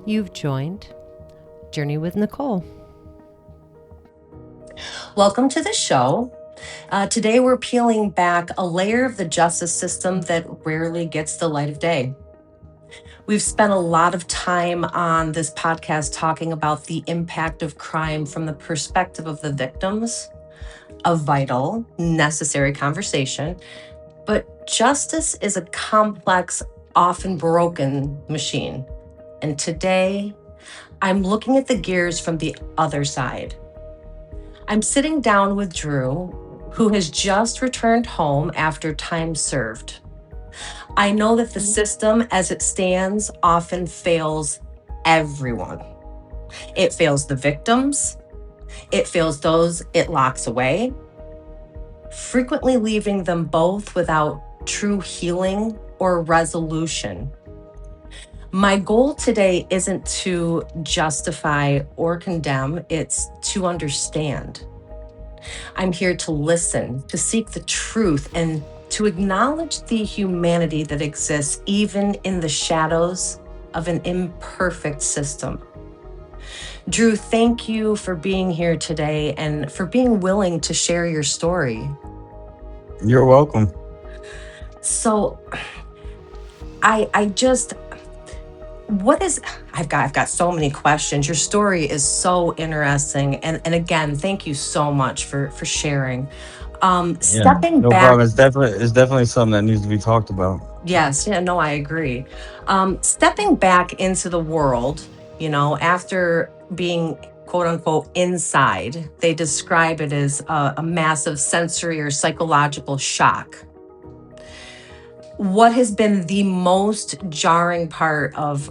You've joined Journey with Nicole. Welcome to the show. Today, we're peeling back a layer of the justice system that rarely gets the light of day. We've spent a lot of time on this podcast talking about the impact of crime from the perspective of the victims, a vital, necessary conversation. But justice is a complex, often broken machine. And today, I'm looking at the gears from the other side. I'm sitting down with Drew, who has just returned home after time served. I know that the system as it stands often fails everyone. It fails the victims, it fails those it locks away, frequently leaving them both without true healing or resolution. My goal today isn't to justify or condemn, it's to understand. I'm here to listen, to seek the truth, and to acknowledge the humanity that exists even in the shadows of an imperfect system. Drew, thank you for being here today and for being willing to share your story. You're welcome. So, I just what is I've got so many questions. Your story is so interesting, and again, thank you so much for sharing. Yeah, Stepping no back. problem. It's definitely something that needs to be talked about. Yes, yeah, no, I agree. Stepping back into the world, after being quote unquote inside, they describe it as a massive sensory or psychological shock. What has been the most jarring part of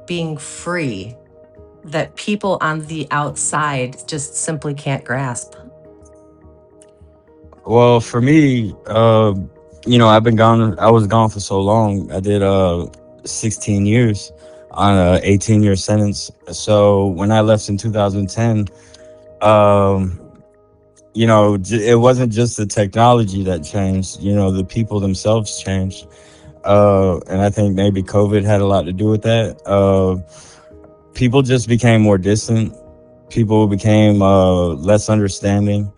being free that people on the outside just simply can't grasp? Well, for me, I've been gone. I was gone for so long. I did 16 years on a 18-year sentence. So when I left in 2010, um, it wasn't just the technology that changed. The people themselves changed. And I think maybe COVID had a lot to do with that. People just became more distant. People became less understanding.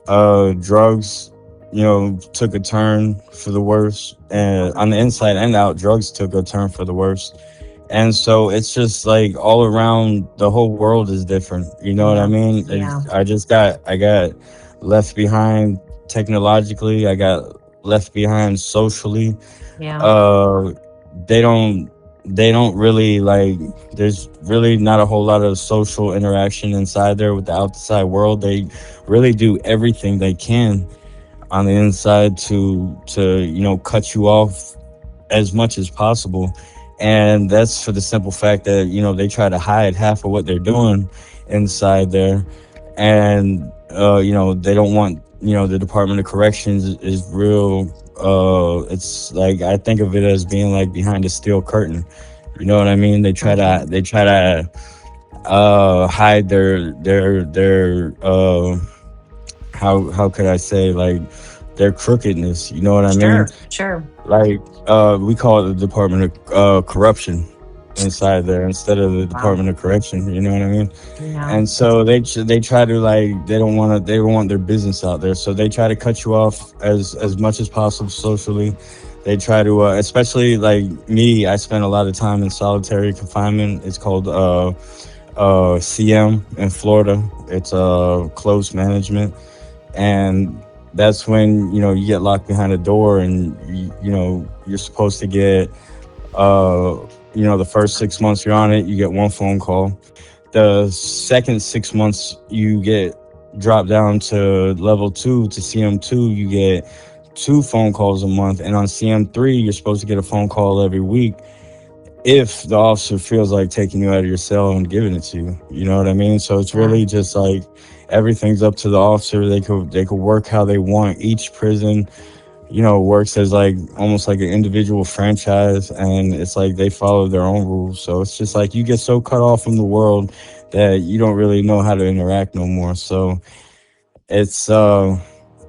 Drugs, took a turn for the worse, and on the inside and out, drugs took a turn for the worse. And so it's just like all around, the whole world is different. You know what I Yeah, mean? yeah, I got left behind technologically. I got left behind socially. yeah. uh they don't they don't really like, there's really not a whole lot of social interaction inside there with the outside world. They really do everything they can on the inside to cut you off as much as possible. And that's for the simple fact that they try to hide half of what they're doing inside there. And they don't want, the Department of Corrections is real. It's like, I think of it as being like behind a steel curtain. You know what I mean? They try to Mhm. hide their how could I say, like, their crookedness. You know what I mean? Sure, sure. Like, we call it the Department of Corruption inside there instead of the Wow. Department of Correction. You know what I mean? Yeah. And so they try to, like, they don't want their business out there, so they try to cut you off as much as possible socially. They try to, especially like me, I spent a lot of time in solitary confinement. It's called CM in Florida. It's closed management. And that's when you get locked behind a door, and you're supposed to get, uh the first 6 months you're on it, you get one phone call. The second 6 months you get dropped down to level 2, to CM2, you get two phone calls a month. And on CM3, you're supposed to get a phone call every week if the officer feels like taking you out of your cell and giving it to you. You know what I mean? So it's Yeah. really just like, everything's up to the officer. They could work how they want. Each prison, works as like almost like an individual franchise, and it's like they follow their own rules. So it's just like you get so cut off from the world that you don't really know how to interact no more. So it's uh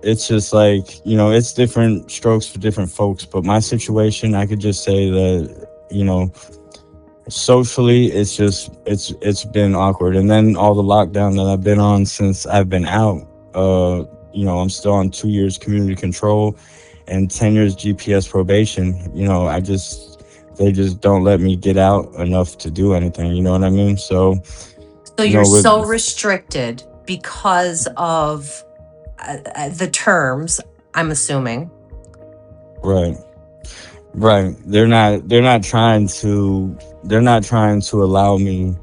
it's just like, it's different strokes for different folks. But my situation, I could just say that, Socially, it's been awkward. And then all the lockdown that I've been on since I've been out, I'm still on 2 years community control and 10 years GPS probation. They just don't let me get out enough to do anything. You know what I mean? So, So you you're know, with so restricted because of the terms, I'm assuming. right, right. They're not trying to allow me,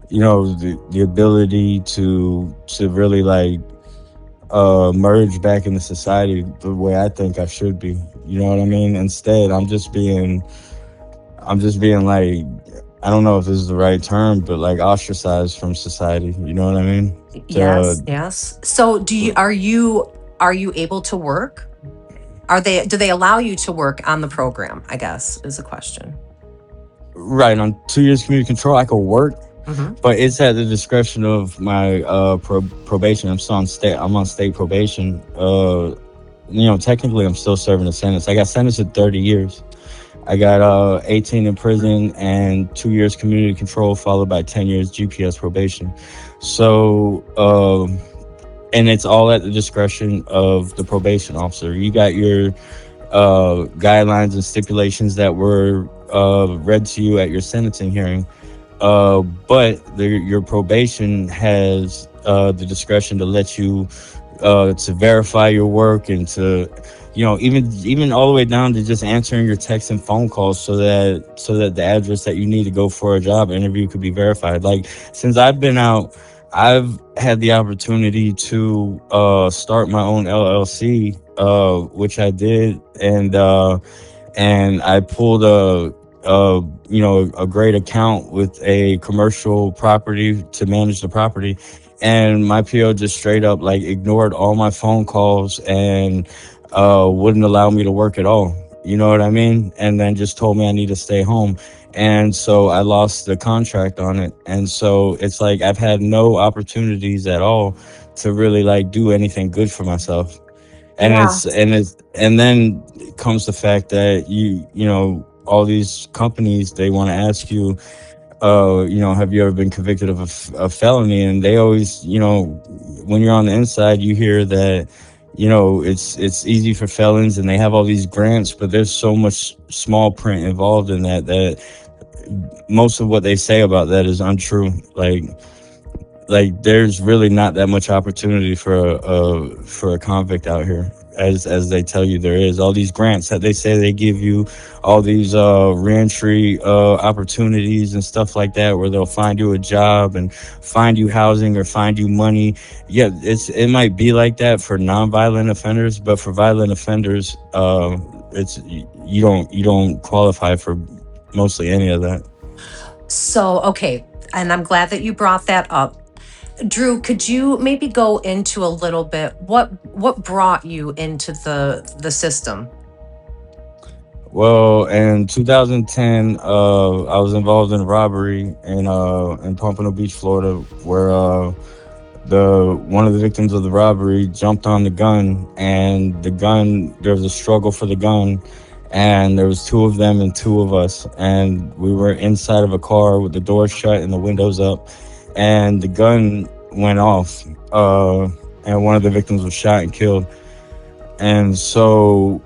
the ability to really like merge back into society the way I think I should be. You know what I mean? Instead, I'm just being like, I don't know if this is the right term, but like ostracized from society. You know what I mean? Yes, To yes. So are you able to work? Do they allow you to work on the program, I guess is the question. Right, on 2 years community control, I could work, Hmm. but it's at the discretion of my probation. I'm on state probation. Technically, I'm still serving a sentence. I got sentenced to 30 years. I got 18 in prison and 2 years community control, followed by 10 years GPS probation. So, and it's all at the discretion of the probation officer. You got your guidelines and stipulations that were read to you at your sentencing hearing. But your probation has the discretion to let you to verify your work and to, even all the way down to just answering your texts and phone calls so that the address that you need to go for a job interview could be verified. Like, since I've been out, I've had the opportunity to start my own LLC, which I did, and I pulled a great account with a commercial property to manage the property, and my PO just straight up like ignored all my phone calls and wouldn't allow me to work at all. You know what I mean? And then just told me I need to stay home. And so I lost the contract on it. And so it's like I've had no opportunities at all to really like do anything good for myself. and Yeah. it's and it's and then comes the fact that all these companies, they want to ask you, have you ever been convicted of a felony? And they always, when you're on the inside, you hear that it's easy for felons and they have all these grants, but there's so much small print involved in that most of what they say about that is untrue. Like there's really not that much opportunity for a convict out here, as they tell you there is. All these grants that they say they give you, all these reentry opportunities and stuff like that, where they'll find you a job and find you housing or find you money. Yeah, it might be like that for non-violent offenders, but for violent offenders, it's you don't qualify for mostly any of that. So, okay, and I'm glad that you brought that up. Drew, could you maybe go into a little bit what brought you into the system? Well, in 2010, I was involved in a robbery in Pompano Beach, Florida, where the one of the victims of the robbery jumped on the gun, and there was a struggle for the gun, and there was two of them and two of us, and we were inside of a car with the doors shut and the windows up, and the gun went off, and one of the victims was shot and killed. And so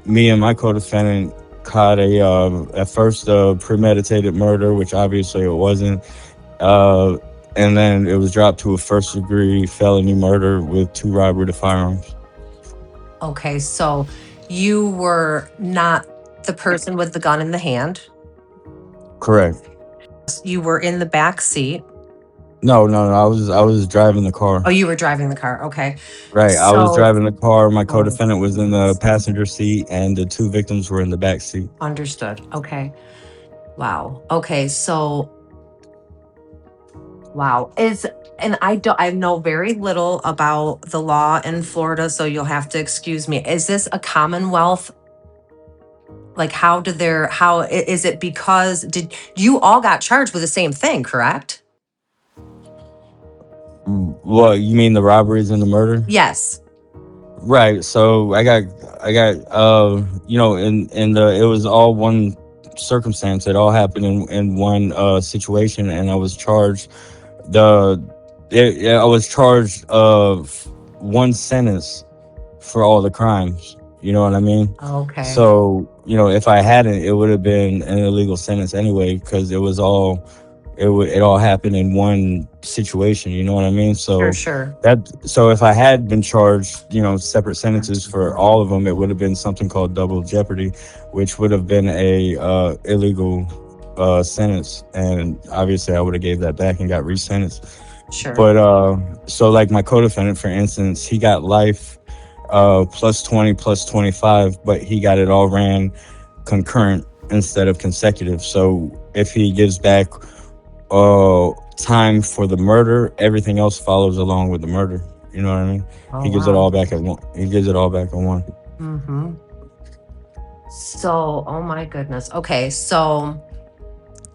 me and my co-defendant caught at first a premeditated murder, which obviously it wasn't, and then it was dropped to a first degree felony murder with two robbery to firearms. Okay, so you were not the person with the gun in the hand. Correct. You were in the back seat. No, no, no. I was driving the car. Oh, you were driving the car. Okay. Right. I was So, driving the car. My oh, co-defendant was in the passenger seat, and the two victims were in the back seat. understood. Okay. Wow. Okay, so wow. And I know very little about the law in Florida, so you'll have to excuse me. Is this a Commonwealth? Like, is it because did you all got charged with the same thing, correct? What, you mean the robberies and the murder? Yes. Right. So I got in the it was all one circumstance. It all happened in one situation, and I was charged. I was charged of one sentence for all the crimes. You know what I mean? Okay. So, if I hadn't, it would have been an illegal sentence anyway, because it all happened in one situation. You know what I mean? So Sure. so if I had been charged, separate sentences for all of them, it would have been something called double jeopardy, which would have been a illegal sentence, and obviously I would have gave that back and got resentenced. Sure. But so like my co-defendant, for instance, he got life plus 20 plus 25, but he got it all ran concurrent instead of consecutive. So if he gives back time for the murder, everything else follows along with the murder. You know what I mean? He gives it all back at one. He gives it all back on one. Mm-hmm. So, oh my goodness. Okay, so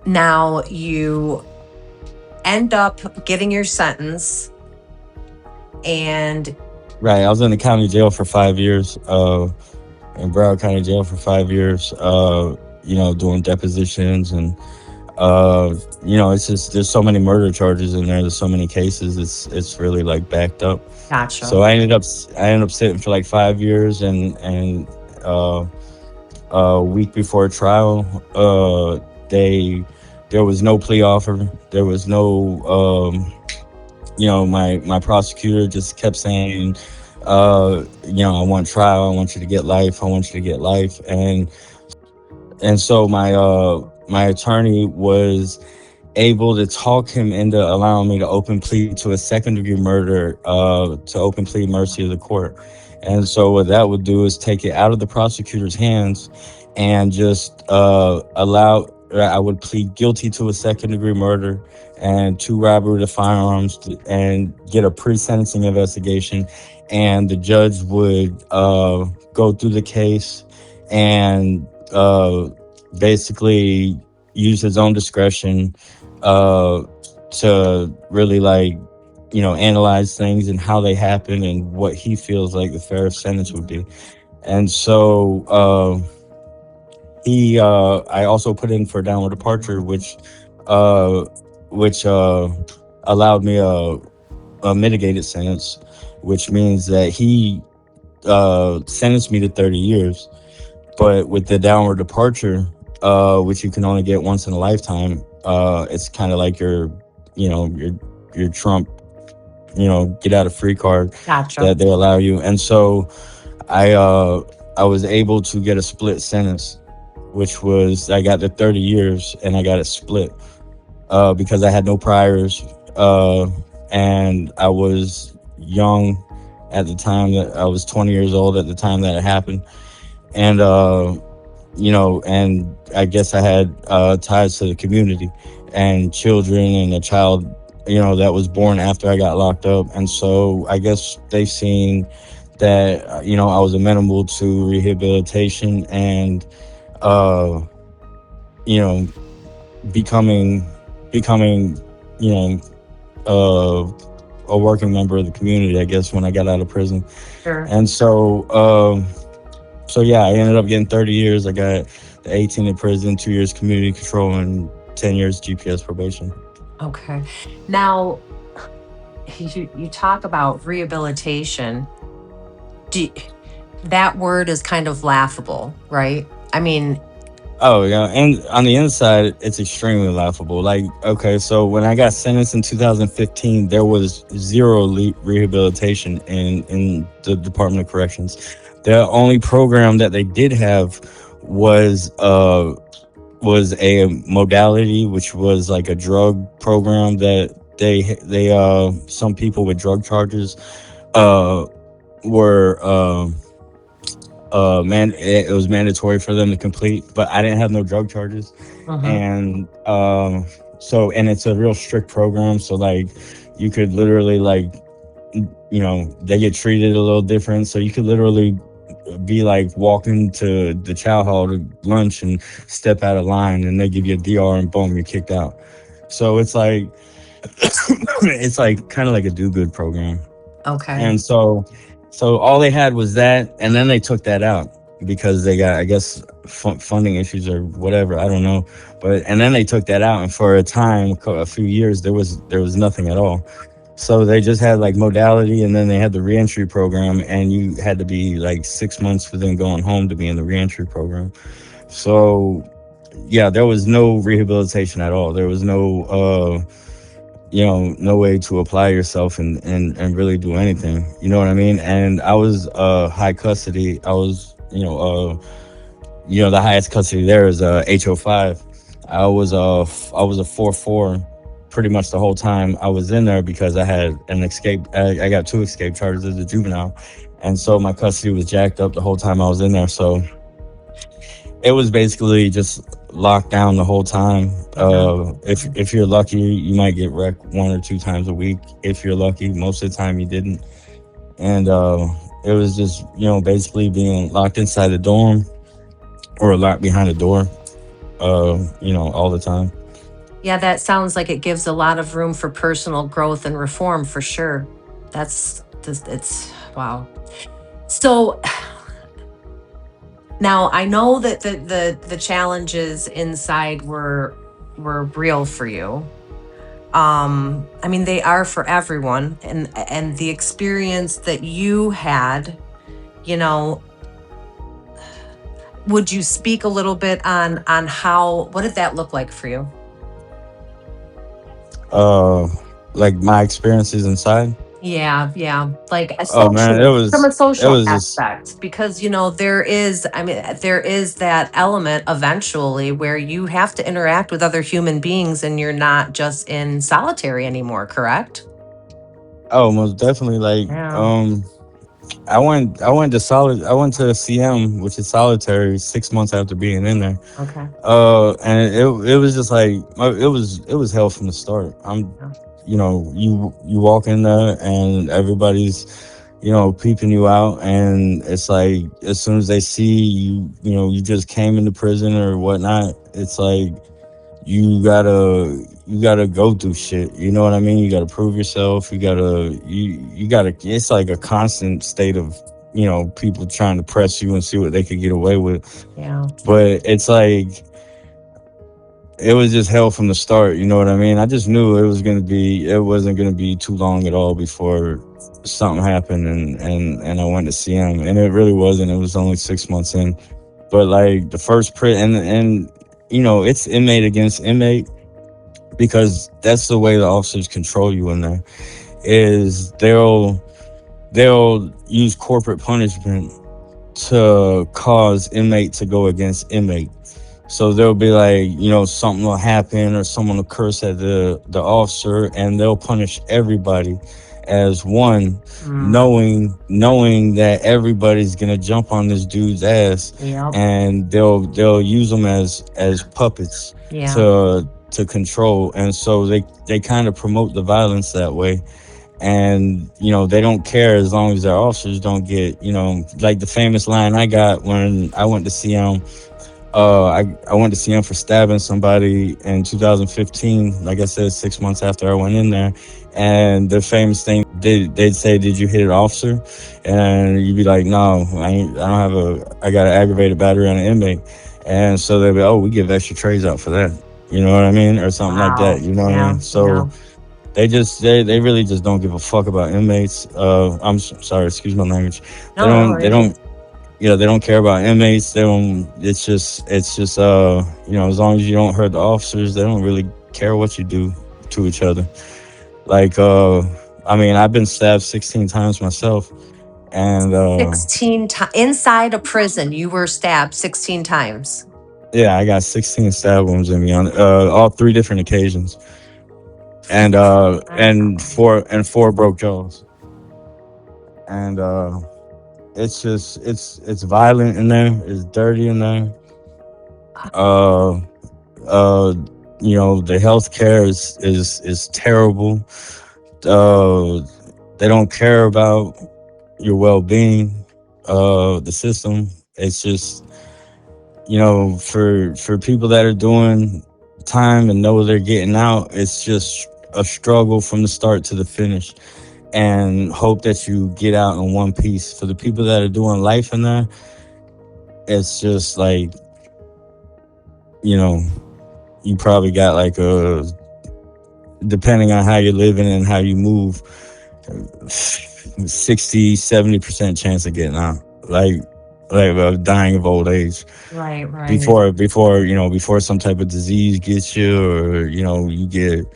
now you end up getting your sentence, and Right, I was in the county jail for 5 years, in Broward County Jail for 5 years, doing depositions, and it's just, there's so many murder charges in there. There's so many cases. It's really like backed up. gotcha. So I ended up sitting for like 5 years, and a week before trial, there was no plea offer. There was no, my prosecutor just kept saying, I want trial. I want you to get life. I want you to get life. And so my attorney was able to talk him into allowing me to open plea to a second-degree murder, to open plea mercy of the court. And so what that would do is take it out of the prosecutor's hands and just I would plead guilty to a second-degree murder and 2 robbery to firearms, and get a pre-sentencing investigation. And the judge would go through the case and basically use his own discretion to really analyze things and how they happen and what he feels like the fairest sentence would be. And so I also put in for downward departure, which allowed me a mitigated sentence, which means that he sentenced me to 30 years. But with the downward departure, which you can only get once in a lifetime, it's kind of like your Trump, get out of free card Gotcha. that they allow you. And so I was able to get a split sentence, which was, I got the 30 years and I got it split because I had no priors, and I was young at the time. That I was 20 years old at the time that it happened. And and I guess I had ties to the community and children, and a child that was born after I got locked up. And so I guess they've seen that I was amenable to rehabilitation and becoming a working member of the community, I guess, when I got out of prison. Sure. And so yeah, I ended up getting 30 years. I got the 18 in prison, 2 years community control, and 10 years GPS probation. Okay. Now, you talk about rehabilitation. That word is kind of laughable, right? I mean, oh yeah, and on the inside, it's extremely laughable. Like, okay, so when I got sentenced in 2015, there was zero rehabilitation in the Department of Corrections. The only program that they did have was a modality, which was like a drug program that they some people with drug charges were it was mandatory for them to complete, but I didn't have no drug charges. And and it's a real strict program, so like you could literally they get treated a little different, so you could literally be like walking to the chow hall to lunch and step out of line and they give you a DR and boom, you're kicked out. So it's like it's like kind of like a do-good program. okay. And so all they had was that, and then they took that out. because they got, I guess, funding issues or whatever. I don't know. And then they took that out, and for a time, a few years, there was nothing at all. So they just had like modality, and then they had the reentry program, and you had to be like 6 months within going home to be in the reentry program. So yeah, there was no rehabilitation at all. There was no way to apply yourself and really do anything. You know what I mean? And I was high custody. I was, the highest custody there is HO5. I was a 4-4 pretty much the whole time I was in there, because I had an escape. I got 2 escape charges as a juvenile, and so my custody was jacked up the whole time I was in there. So it was basically just locked down the whole time. If you're lucky, you might get wrecked 1 or 2 times a week. If you're lucky, most of the time you didn't. And it was just, basically being locked inside the dorm or locked behind a door, all the time. Yeah, that sounds like it gives a lot of room for personal growth and reform for sure. It's wow. So now I know that the challenges inside were real for you. I mean, they are for everyone, and the experience that you had, would you speak a little bit on what did that look like for you? Like my experiences inside. Yeah. Like Man, from a social just aspect, because there is that element eventually where you have to interact with other human beings and you're not just in solitary anymore, correct? most definitely. Like Yeah. I went I went to CM, which is solitary, 6 months after being in there. Okay. And it was just like, it was hell from the start. You walk in there and everybody's, peeping you out, and it's like, as soon as they see you, you just came into prison or whatnot, it's like you gotta go through shit. You know what I mean? You gotta prove yourself. You gotta it's like a constant state of, people trying to press you and see what they could get away with. Yeah. But it's like, it was just hell from the start. You know what I mean? I just knew it wasn't gonna be too long at all before something happened, and I went to see him, and it really wasn't. It was only 6 months in. But like the first and it's inmate against inmate, because that's the way the officers control you in there. Is they'll use corporate punishment to cause inmate to go against inmate. So they'll be like, something will happen, or someone will curse at the officer, and they'll punish everybody as one, knowing that everybody's gonna jump on this dude's ass. Yep. And they'll use them as puppets. Yeah. to control. And so they kind of promote the violence that way. And they don't care, as long as their officers don't get, like the famous line I got when I went to see him. I went to see him for stabbing somebody in 2015. Like I said, 6 months after I went in there. And the famous thing, they'd say, "Did you hit an officer?" And you'd be like, "No, I got an aggravated battery on an inmate." And so they'd be, "Oh, we give extra trays out for that." You know what I mean? Or something like that. You know what I mean? So they really just don't give a fuck about inmates. I'm sorry, excuse my language. They don't care about inmates. It's just as long as you don't hurt the officers, they don't really care what you do to each other. Like, I've been stabbed 16 times myself. And 16 times inside a prison, you were stabbed 16 times. Yeah, I got 16 stab wounds in me on all 3 different occasions. And four broke jaws. And it's just it's violent in there. It's dirty in there. The healthcare is terrible. They don't care about your well-being. The system. It's just, for people that are doing time and know they're getting out, it's just a struggle from the start to the finish, and hope that you get out in one piece. For the people that are doing life in there, it's just like, you know, you probably got like a, depending on how you're living and how you move, 60-70% chance of getting out, like of dying of old age Right. before some type of disease gets you, or you get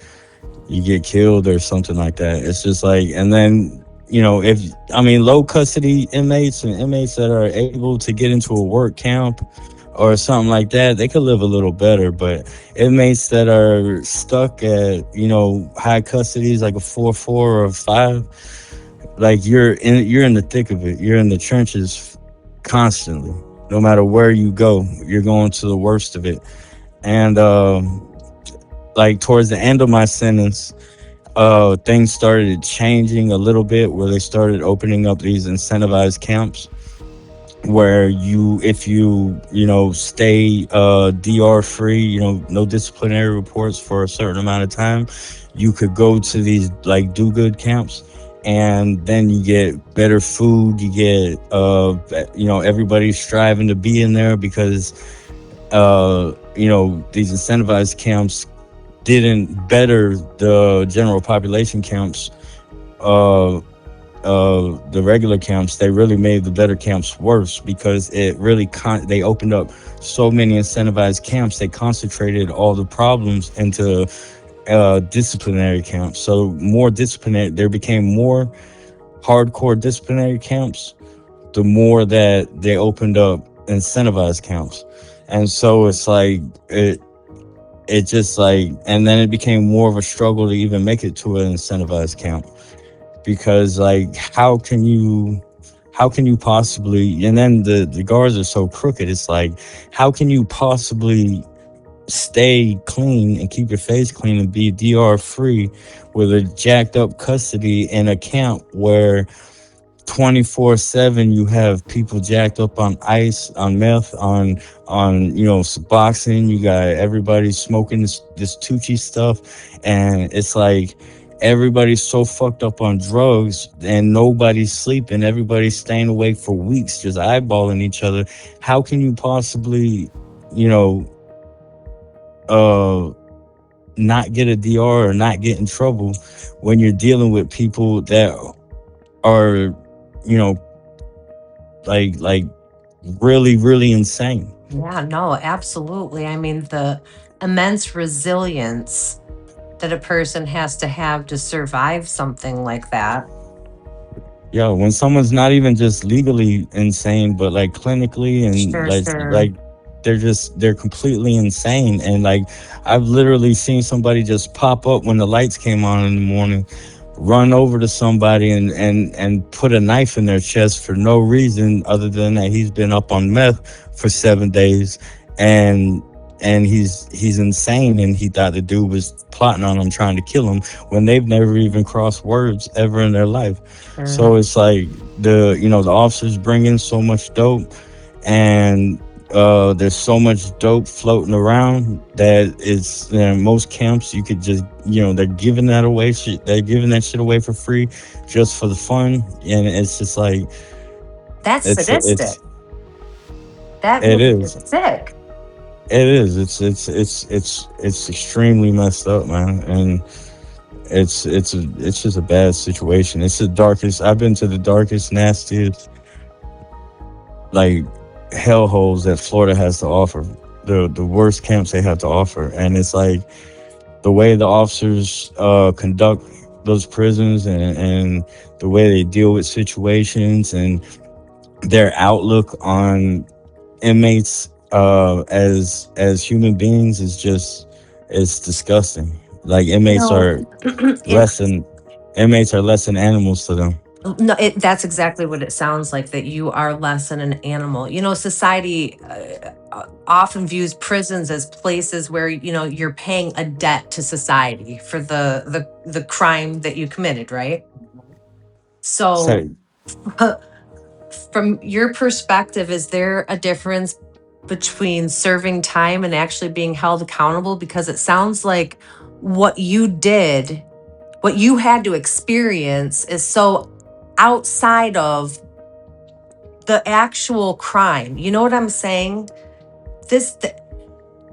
killed or something like that. It's just like, and then, if, I mean, low custody inmates and inmates that are able to get into a work camp or something like that, they could live a little better. But inmates that are stuck at, high custodies, like a 4-4 or a 5, like you're in the thick of it. You're in the trenches constantly. No matter where you go, you're going to the worst of it. And like towards the end of my sentence, things started changing a little bit, where they started opening up these incentivized camps where if you stay DR free, no disciplinary reports for a certain amount of time, you could go to these like do good camps, and then you get better food. You get everybody's striving to be in there because these incentivized camps didn't better the general population camps. uh the regular camps, they really made the better camps worse, because it really they opened up so many incentivized camps. They concentrated all the problems into disciplinary camps. So more disciplinary, there became more hardcore disciplinary camps the more that they opened up incentivized camps. And so it's like it just like, and then it became more of a struggle to even make it to an incentivized camp, because like how can you possibly, and then the guards are so crooked. It's like, how can you possibly stay clean and keep your face clean and be DR free with a jacked up custody in a camp where 24/7 you have people jacked up on ice, on meth, on boxing. You got everybody smoking this Tucci stuff, and it's like everybody's so fucked up on drugs, and nobody's sleeping. Everybody's staying awake for weeks, just eyeballing each other. How can you possibly, you know, uh, not get a DR or not get in trouble when you're dealing with people that are, you know, like really, really insane? Yeah, no, absolutely. I mean, the immense resilience that a person has to have to survive something like that. Yeah, when someone's not even just legally insane, but like clinically, and Sure. like they're completely insane. And like, I've literally seen somebody just pop up when the lights came on in the morning, run over to somebody and put a knife in their chest for no reason other than that he's been up on meth for 7 days, and he's insane, and he thought the dude was plotting on him, trying to kill him, when they've never even crossed words ever in their life. Sure. So it's like the officers bring in so much dope, and there's so much dope floating around that it's, in most camps you could just, they're giving that away. They're giving that shit away for free, just for the fun, and it's just like That's sadistic. it's That it really is is sick. it is it's extremely messed up, man. And it's just a bad situation. It's the darkest. I've been to the darkest, nastiest, like, hellholes that Florida has to offer. The worst camps they have to offer, and it's like the way the officers conduct those prisons, and the way they deal with situations, and their outlook on inmates as human beings is just, it's disgusting. Like, You know, less it's than inmates are less than animals to them. no, that's exactly what it sounds like, that you are less than an animal. Society often views prisons as places where, you're paying a debt to society for the crime that you committed, right? So, So from your perspective, is there a difference between serving time and actually being held accountable? Because it sounds like what you did, what you had to experience, is so outside of the actual crime. You know what I'm saying?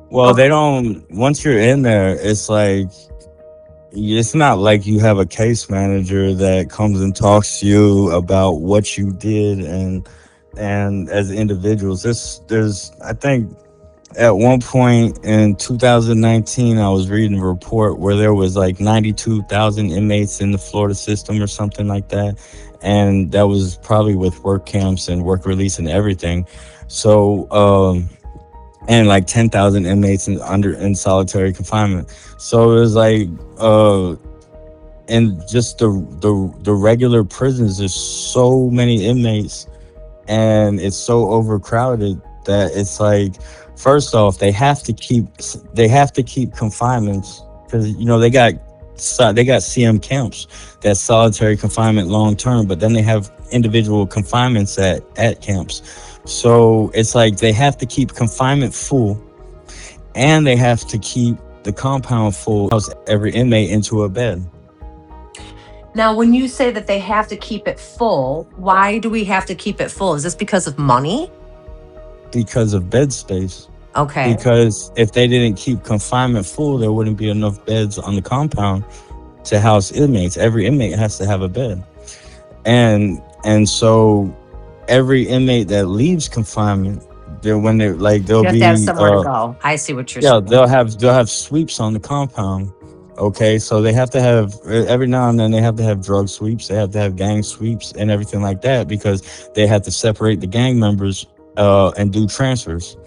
Well, they don't. Once you're in there, it's like it's not like you have a case manager that comes and talks to you about what you did and as individuals. There's I think at one point in 2019, I was reading a report where there was like 92,000 inmates in the Florida system or something like that, and that was probably with work camps and work release and everything. So and like 10,000 inmates in solitary confinement. So it was like and just the regular prisons, there's so many inmates and it's so overcrowded that it's like, first off, they have to keep confinements because they got CM camps, that's solitary confinement long term, but then they have individual confinements at camps. So it's like they have to keep confinement full and they have to keep the compound full, house every inmate into a bed. Now, when you say that they have to keep it full, why do we have to keep it full? Is this because of money? Because of bed space. Okay. Because if they didn't keep confinement full, there wouldn't be enough beds on the compound to house inmates. Every inmate has to have a bed. And so every inmate that leaves confinement, they'll you be have to have somewhere to go. I see what you're saying. they'll have sweeps on the compound. Okay, so they have to have, every now and then they have to have drug sweeps, they have to have gang sweeps and everything like that, because they have to separate the gang members and do transfers.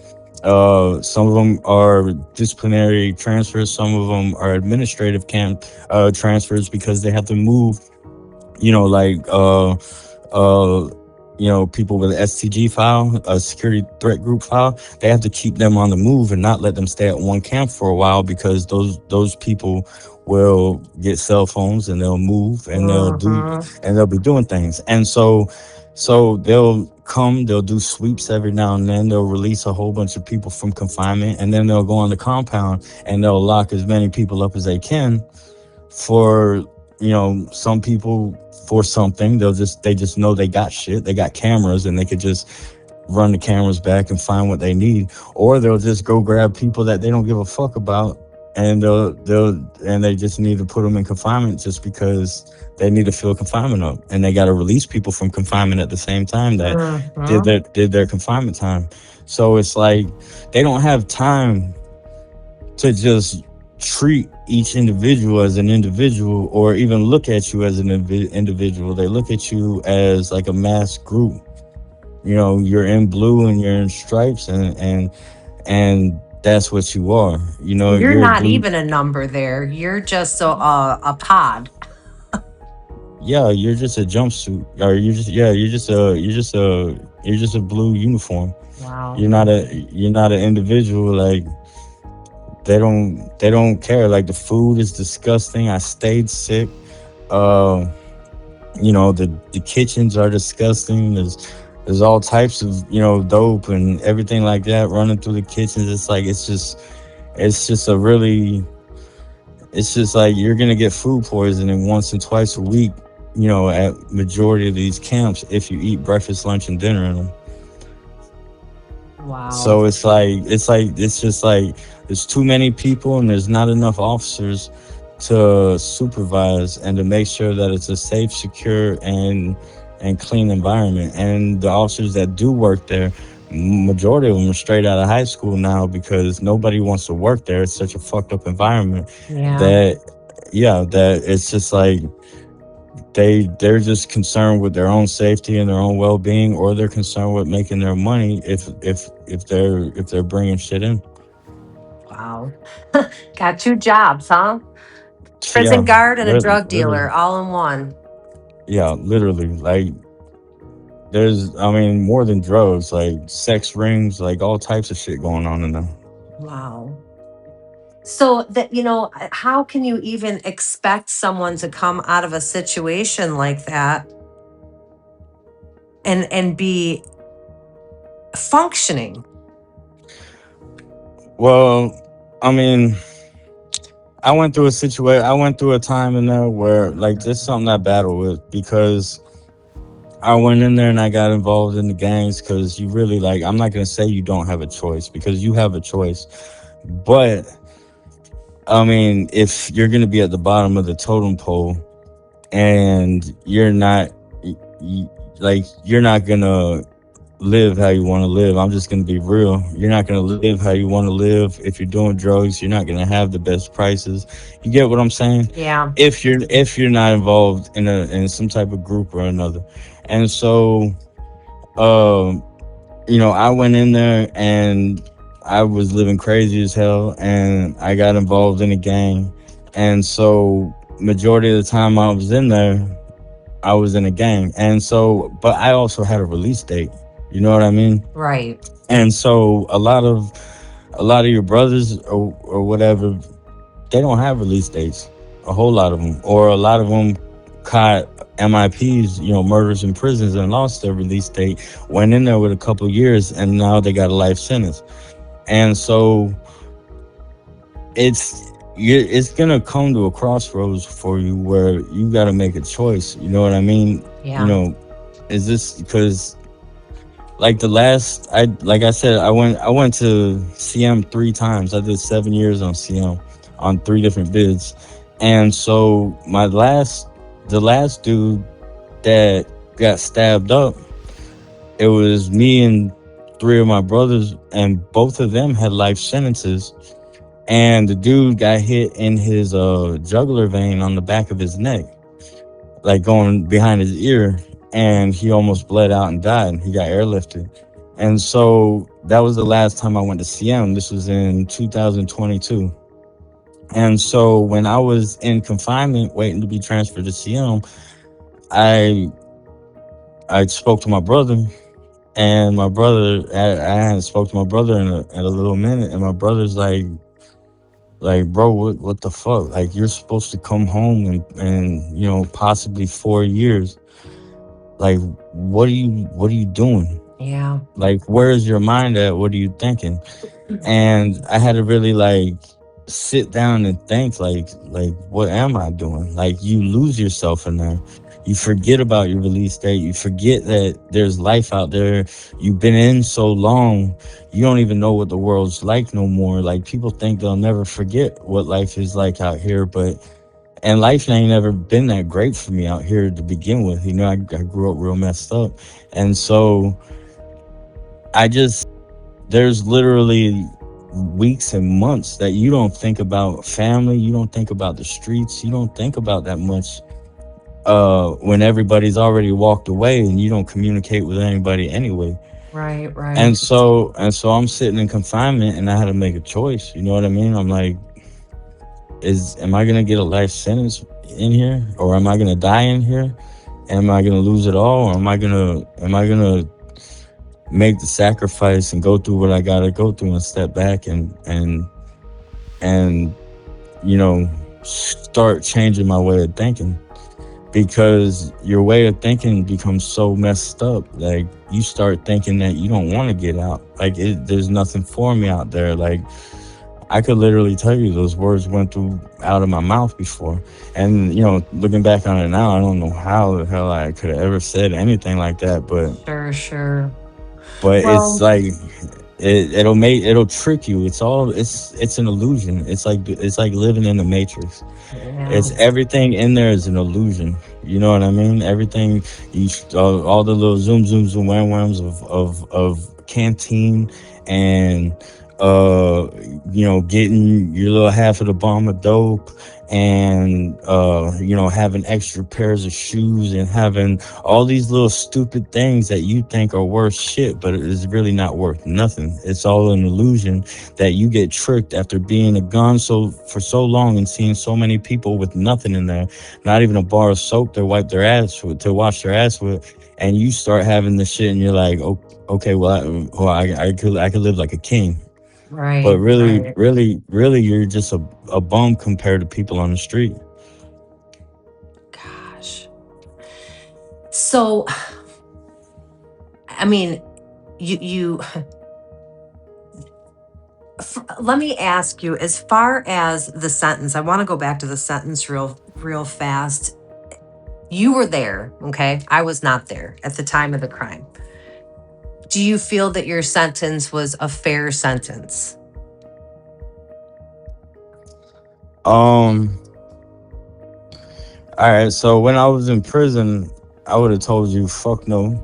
Some of them are disciplinary transfers, some of them are administrative camp transfers, because they have to move, people with an STG file, a security threat group file. They have to keep them on the move and not let them stay at one camp for a while, because those people will get cell phones and they'll move and they'll be doing things. And so they'll do sweeps every now and then. They'll release a whole bunch of people from confinement, and then they'll go on the compound and they'll lock as many people up as they can for, some people, for something. They just know they got shit. They got cameras and they could just run the cameras back and find what they need. Or they'll just go grab people that they don't give a fuck about, and they just need to put them in confinement just because they need to fill confinement up, and they got to release people from confinement at the same time that did their confinement time. So it's like they don't have time to just treat each individual as an individual, or even look at you as an individual. They look at you as like a mass group. You're in blue and you're in stripes, and that's what you are. You're not even a number there. You're just a pod. Yeah, you're just a jumpsuit, or you're just a blue uniform. Wow. You're not an individual. Like, they don't care. Like, the food is disgusting. I stayed sick. The kitchens are disgusting. There's all types of dope and everything like that running through the kitchens. It's like it's just like you're gonna get food poisoning once and twice a week, at majority of these camps, if you eat breakfast, lunch, and dinner in them. Wow. So it's just like there's too many people and there's not enough officers to supervise and to make sure that it's a safe, secure, and clean environment. And the officers that do work there, majority of them are straight out of high school now, because nobody wants to work there. It's such a fucked up environment that it's just like they're just concerned with their own safety and their own well-being, or they're concerned with making their money if they're bringing shit in. Wow. Got 2 jobs, huh? Prison guard and a drug dealer all in one. Yeah, literally. Like, there's, more than drugs, like sex rings, like all types of shit going on in there. Wow. So that, how can you even expect someone to come out of a situation like that and be functioning? Well, I went through a time in there where, like, there's something I battle with, because I went in there and I got involved in the gangs because you really like. I'm not gonna say you don't have a choice because you have a choice, but I mean, if you're gonna be at the bottom of the totem pole and you're not, like, you're not gonna live how you want to live. I'm just gonna be real. You're not gonna live how you want to live. If you're doing drugs, you're not gonna have the best prices. You get what I'm saying? Yeah. If you're not involved in some type of group or another, and so um, I went in there and I was living crazy as hell, and I got involved in a gang, and so majority of the time I was in there, I was in a gang, and so but I also had a release date. You know what I mean? Right. And so a lot of your brothers or whatever, they don't have release dates. A whole lot of them, or a lot of them caught MIPs, murders in prisons, and lost their release date. Went in there with a couple of years, and now they got a life sentence. And so it's gonna come to a crossroads for you where you got to make a choice. You know what I mean? Yeah. Is this because, like, like I said, I went to CM 3 times. I did 7 years on CM on 3 different bids. And so the last dude that got stabbed up, it was me and 3 of my brothers, and both of them had life sentences. And the dude got hit in his jugular vein on the back of his neck, like going behind his ear, and he almost bled out and died. He got airlifted. And so that was the last time I went to CM. This was in 2022. And so when I was in confinement waiting to be transferred to CM, I I spoke to my brother, and my brother, I hadn't spoke to my brother in a little minute, and my brother's like, bro, what the fuck? Like, you're supposed to come home and possibly 4 years. Like, what are you doing? Yeah. Like, where's your mind at? What are you thinking? And I had to really, like, sit down and think, like, what am I doing? Like, you lose yourself in there. You forget about your release date. You forget that there's life out there. You've been in so long, you don't even know what the world's like no more. Like, people think they'll never forget what life is like out here, and life ain't never been that great for me out here to begin with. I grew up real messed up. And so there's literally weeks and months that you don't think about family. You don't think about the streets. You don't think about that much when everybody's already walked away and you don't communicate with anybody anyway. Right. And so I'm sitting in confinement, and I had to make a choice. You know what I mean? I'm like, am I gonna get a life sentence in here, or am I gonna die in here? Am I gonna lose it all, or am I gonna make the sacrifice and go through what I gotta go through and step back and start changing my way of thinking? Because your way of thinking becomes so messed up. Like, you start thinking that you don't want to get out. Like, there's nothing for me out there. Like, I could literally tell you those words went through out of my mouth before. And, looking back on it now, I don't know how the hell I could have ever said anything like that. Sure. But it's Well, like, it'll trick you. It's an illusion. It's like living in the Matrix. yeah. It's everything in there is an illusion. You know what I mean? Everything, all the little zoom whams of canteen, and getting your little half of the bomb of dope, and having extra pairs of shoes, and having all these little stupid things that you think are worth shit, but it is really not worth nothing. It's all an illusion that you get tricked after being a gun for so long and seeing so many people with nothing in there, not even a bar of soap to wipe their ass with, to wash their ass with, and you start having this shit, and you're like, oh, okay, well, I could live like a king. But Right. really, you're just a bum compared to people on the street. Gosh. So, I mean, you let me ask you, as far as the sentence, I want to go back to the sentence real fast. You were there, okay? I was not there at the time of the crime. Do you feel that your sentence was a fair sentence? All right, so when I was in prison, I would have told you, fuck no,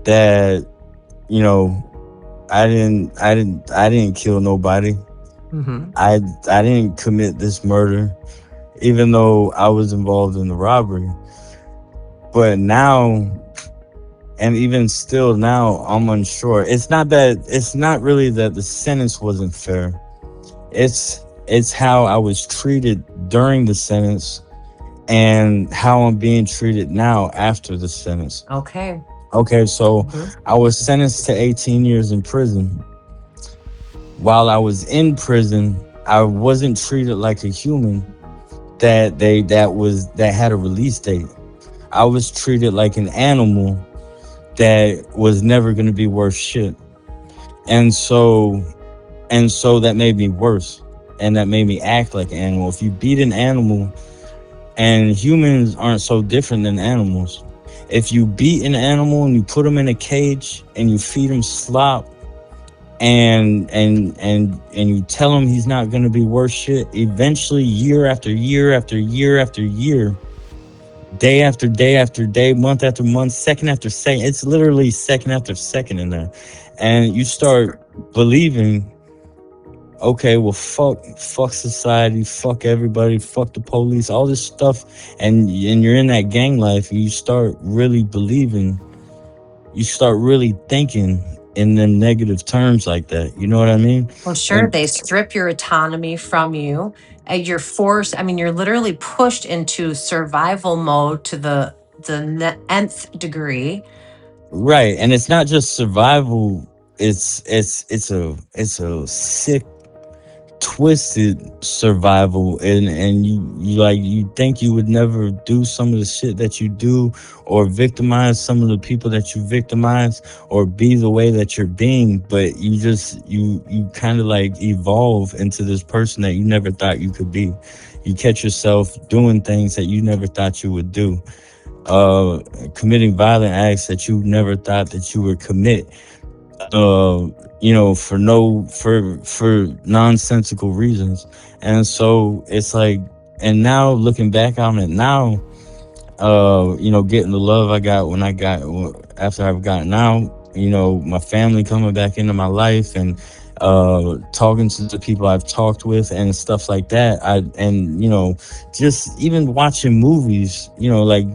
that, you know, I didn't kill nobody. Mm-hmm. I didn't commit this murder, even though I was involved in the robbery. But now, and even still now, I'm unsure. It's not really that the sentence wasn't fair. It's how I was treated during the sentence and how I'm being treated now after the sentence. Okay. Okay, so Mhm. I was sentenced to 18 years in prison. While I was in prison, I wasn't treated like a human that had a release date. I was treated like an animal that was never going to be worth shit. And so that made me worse, and that made me act like an animal. If you beat an animal, and humans aren't so different than animals. If you beat an animal and you put him in a cage and you feed him slop and you tell him he's not going to be worth shit, eventually, year after year after year after year, day after day after day, month after month, second after second, it's literally second after second in there, and you start believing, okay, well, fuck society, fuck everybody, fuck the police, all this stuff, and you're in that gang life, and you start really believing, you start really thinking in them negative terms like that. You know what I mean? Well, sure. And They strip your autonomy from you. You're forced. I mean, you're literally pushed into survival mode to the nth degree. right, and it's not just survival. It's a sick, twisted survival, and you think you would never do some of the shit that you do, or victimize some of the people that you victimize, or be the way that you're being, but you kind of like evolve into this person that you never thought you could be. You catch yourself doing things that you never thought you would do, committing violent acts that you never thought that you would commit, uh for nonsensical reasons. And so it's like, and now looking back on it now, getting the love I got after I've gotten out, my family coming back into my life, and talking to the people I've talked with and stuff like that, just even watching movies, like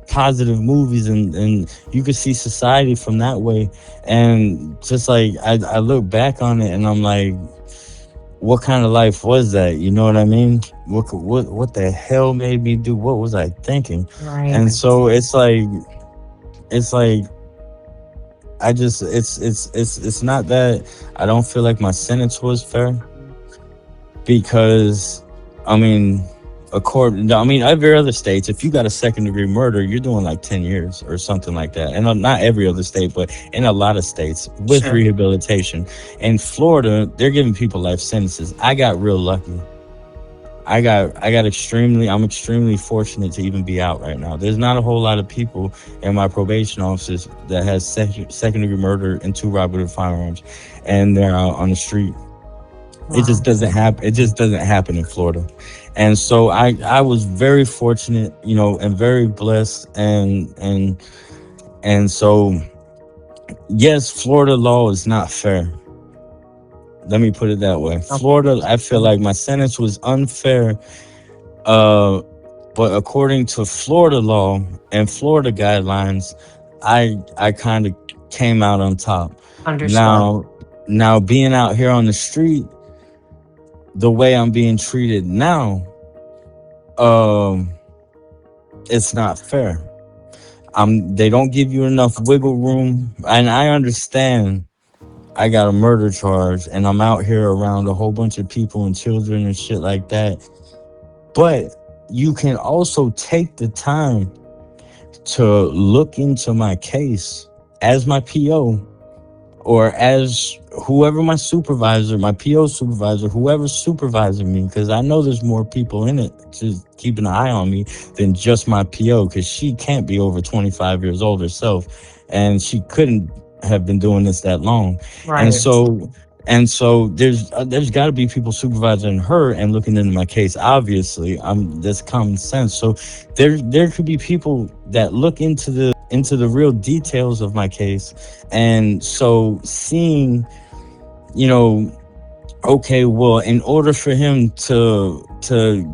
positive movies, and you could see society from that way. And just like I look back on it and I'm like, what kind of life was that? You know what I mean? What the hell made me do? What was I thinking? Right. And so it's like it's not that I don't feel like my sentence was fair, because every other states, if you got a second degree murder, you're doing like 10 years or something like that. And not every other state, but in a lot of states with Sure. rehabilitation. In Florida, they're giving people life sentences. I got real lucky. I'm extremely fortunate to even be out right now. There's not a whole lot of people in my probation offices that has second degree murder and 2 robbery firearms, and they're out on the street. Wow. It just doesn't happen in Florida. And so I was very fortunate, and very blessed, and so yes, Florida law is not fair. Let me put it that way. Florida, I feel like my sentence was unfair, but according to Florida law and Florida guidelines, I kind of came out on top. Understood. Now being out here on the street, the way I'm being treated now, it's not fair. They don't give you enough wiggle room, and I understand. I got a murder charge, and I'm out here around a whole bunch of people and children and shit like that. But you can also take the time to look into my case as my PO or as whoever my supervisor, my PO supervisor, whoever's supervising me, because I know there's more people in it to keep an eye on me than just my PO, because she can't be over 25 years old herself, and she couldn't have been doing this that long. And Right. so there's got to be people supervising her and looking into my case. Obviously, that's common sense. So there could be people that look into the real details of my case, and so seeing, okay, well, in order for him to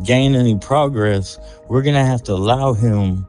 gain any progress, we're gonna have to allow him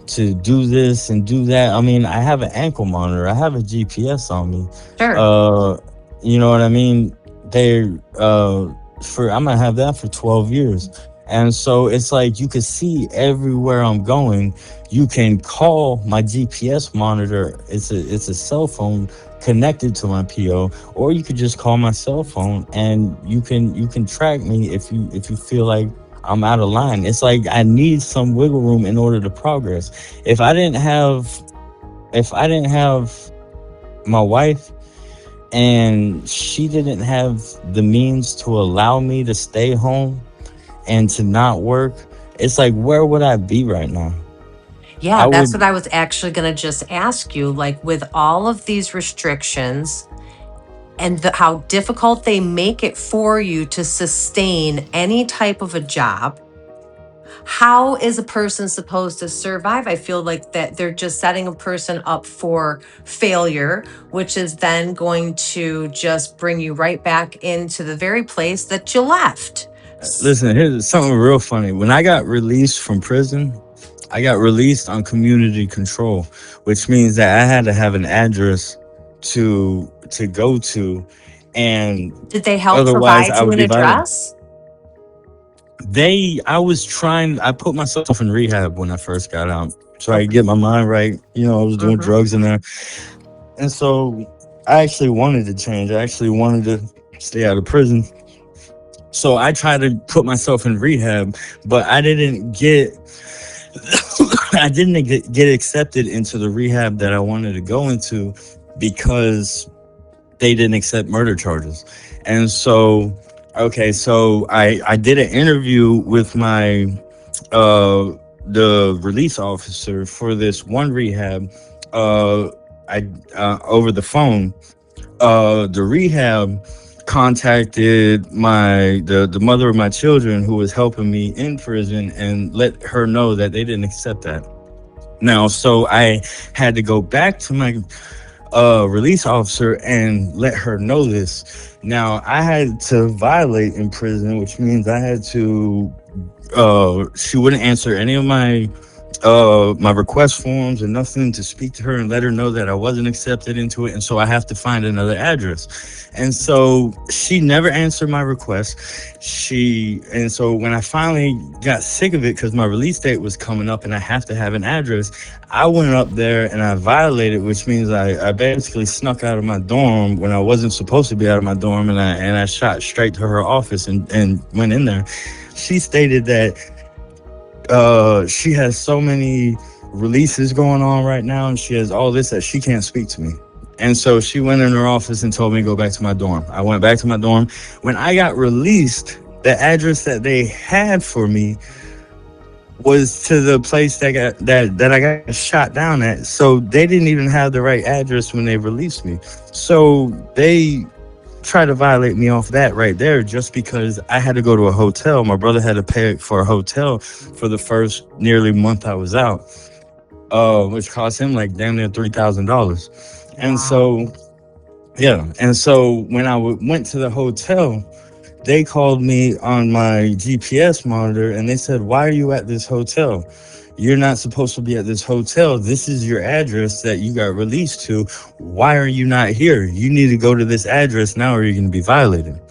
to do this and do that. I mean, I have an ankle monitor, I have a GPS on me. Sure. You know what I mean? I'm gonna have that for 12 years. And so it's like you can see everywhere I'm going. You can call my GPS monitor. It's a cell phone connected to my PO, or you could just call my cell phone and you can track me if you feel like I'm out of line. It's like I need some wiggle room in order to progress. If I didn't have my wife, and she didn't have the means to allow me to stay home and to not work, it's like, where would I be right now? Yeah, I that's would what I was actually going to just ask you. Like, with all of these restrictions and how difficult they make it for you to sustain any type of a job, how is a person supposed to survive? I feel like that they're just setting a person up for failure, which is then going to just bring you right back into the very place that you left. listen, here's something real funny. When I got released from prison, I got released on community control, which means that I had to have an address to go to, and Did they help otherwise provide I you would an be violated. address? I put myself in rehab when I first got out, so I could get my mind right. I was doing Mm-hmm. drugs in there, and so I actually wanted to change. I actually wanted to stay out of prison. So I tried to put myself in rehab, but I didn't get accepted into the rehab that I wanted to go into, because they didn't accept murder charges. And so, okay, so I did an interview with the release officer for this one rehab. I over the phone. The rehab contacted the mother of my children, who was helping me in prison, and let her know that they didn't accept that. Now, so I had to go back to my release officer and let her know this. Now, I had to violate in prison, which means I had to she wouldn't answer any of my request forms and nothing to speak to her and let her know that I wasn't accepted into it, and so I have to find another address. And so she never answered my request. And so when I finally got sick of it, because my release date was coming up and I have to have an address, I went up there and I violated, which means I basically snuck out of my dorm when I wasn't supposed to be out of my dorm, and I shot straight to her office and went in there. She stated that she has so many releases going on right now, and she has all this, that she can't speak to me. And so she went in her office and told me to go back to my dorm. I went back to my dorm. When I got released, the address that they had for me was to the place that I got shot down at. So they didn't even have the right address when they released me. So they try to violate me off that right there, just because I had to go to a hotel. My brother had to pay for a hotel for the first nearly month I was out, which cost him like damn near $3,000. And so, yeah. And so when I went to the hotel, they called me on my GPS monitor and they said, "Why are you at this hotel? You're not supposed to be at this hotel. This is your address that you got released to. Why are you not here? You need to go to this address now or you're going to be violated."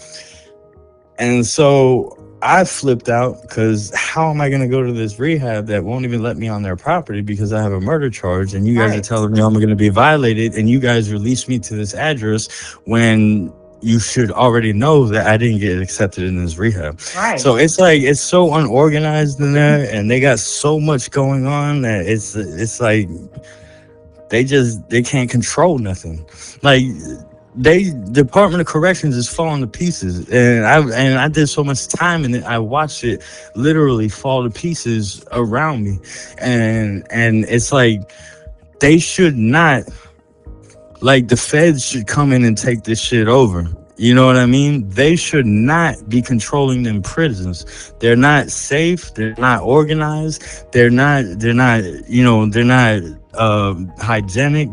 And so I flipped out, because how am I going to go to this rehab that won't even let me on their property because I have a murder charge, and you guys are telling me I'm going to be violated, and you guys released me to this address when you should already know that I didn't get accepted in this rehab. Right. So it's like, it's so unorganized in there, and they got so much going on that it's like, they can't control nothing. Like, Department of Corrections is falling to pieces, and I did so much time in it. I watched it literally fall to pieces around me, and it's like they should not, like, the feds should come in and take this shit over. You know what I mean? They should not be controlling them prisons. They're not safe. They're not organized. They're not hygienic.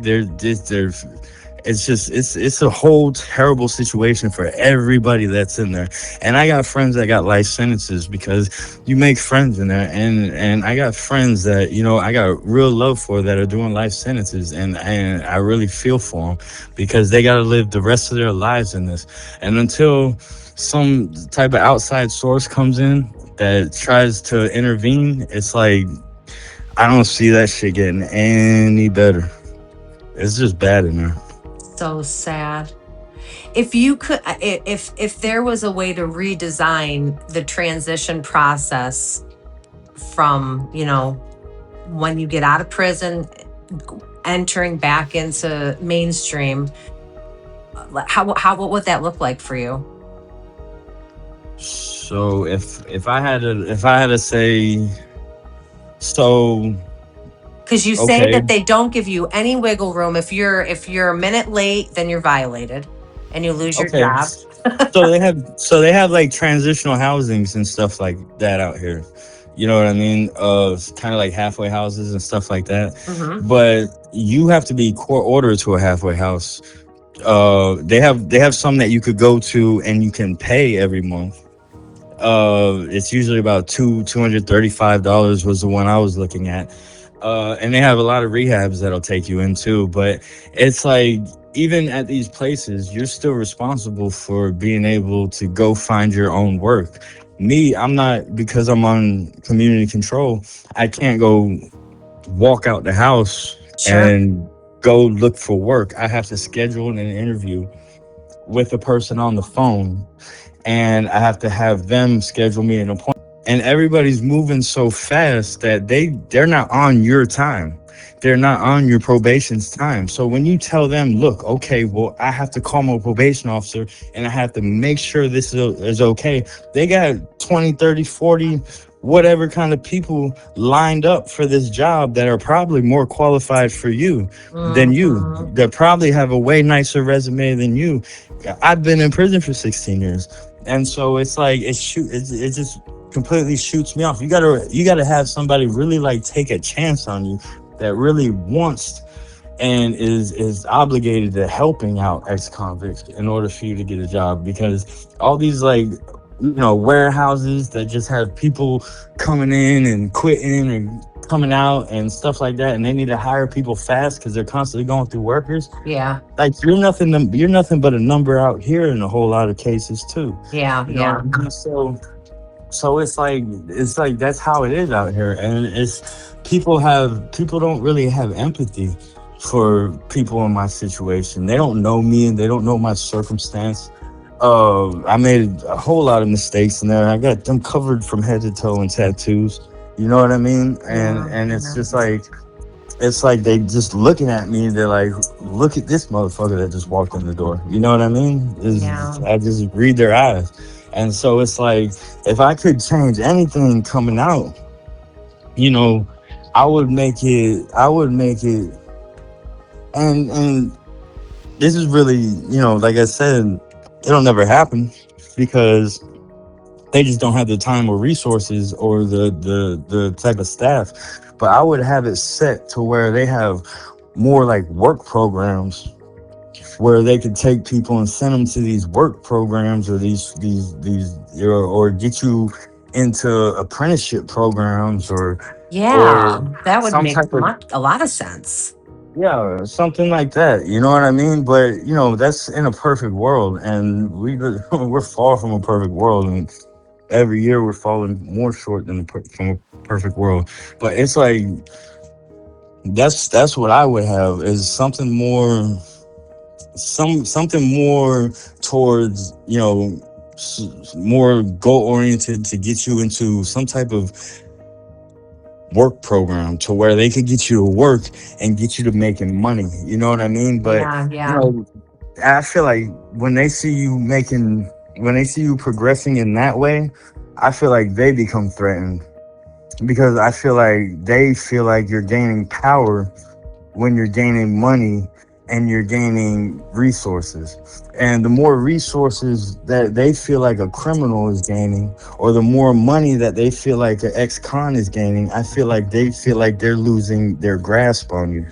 It's a whole terrible situation for everybody that's in there. And I got friends that got life sentences, because you make friends in there, and I got friends that, I got real love for, that are doing life sentences, and I really feel for them, because they got to live the rest of their lives in this. And until some type of outside source comes in that tries to intervene, it's like, I don't see that shit getting any better. It's just bad in there. So sad. If you could, if there was a way to redesign the transition process from, when you get out of prison, entering back into mainstream, what would that look like for you? So if I had to say, so, because you say that they don't give you any wiggle room. If you're a minute late, then you're violated, and you lose your job. so they have like transitional housings and stuff like that out here. You know what I mean? Kind of like halfway houses and stuff like that. Mm-hmm. But you have to be court ordered to a halfway house. They have some that you could go to and you can pay every month. It's usually about $235 was the one I was looking at. And they have a lot of rehabs that'll take you in too. But it's like, even at these places, you're still responsible for being able to go find your own work. Me, I'm not, because I'm on community control, I can't go walk out the house and go look for work. I have to schedule an interview with a person on the phone, and I have to have them schedule me an appointment. And everybody's moving so fast that they're not on your time. They're not on your probation's time. So when you tell them, look, okay, well, I have to call my probation officer and I have to make sure this is okay. They got 20, 30, 40, whatever kind of people lined up for this job that are probably more qualified for you than you. That probably have a way nicer resume than you. I've been in prison for 16 years. And so it's like, it just completely shoots me off. You gotta have somebody really like take a chance on you, that really wants and is obligated to helping out ex-convicts in order for you to get a job. Because all these, like, warehouses that just have people coming in and quitting and coming out and stuff like that, and they need to hire people fast because they're constantly going through workers. Yeah. Like, you're nothing but a number out here in a whole lot of cases too. Yeah. So it's like that's how it is out here. And it's people don't really have empathy for people in my situation. They don't know me and they don't know my circumstance. I made a whole lot of mistakes in there. I got them covered from head to toe in tattoos. You know what I mean? And it's just like, it's like they just looking at me. They're like, look at this motherfucker that just walked in the door. You know what I mean? I just read their eyes. And so it's like, if I could change anything coming out, I would make it. And this is really, like I said, it'll never happen because they just don't have the time or resources or the type of staff. But I would have it set to where they have more like work programs where they could take people and send them to these work programs or these or get you into apprenticeship programs or that would make a lot of sense. Yeah, something like that. You know what I mean? But that's in a perfect world, and we're far from a perfect world, and every year we're falling more short from a perfect world. But it's like that's what I would have, is something more towards more goal oriented, to get you into some type of work program to where they could get you to work and get you to making money. You know what I mean? But Yeah, you yeah. know, I feel like when they see you progressing in that way, I feel like they become threatened because I feel like they feel like you're gaining power when you're gaining money and you're gaining resources. And the more resources that they feel like a criminal is gaining, or the more money that they feel like an ex-con is gaining, I feel like they feel like they're losing their grasp on you.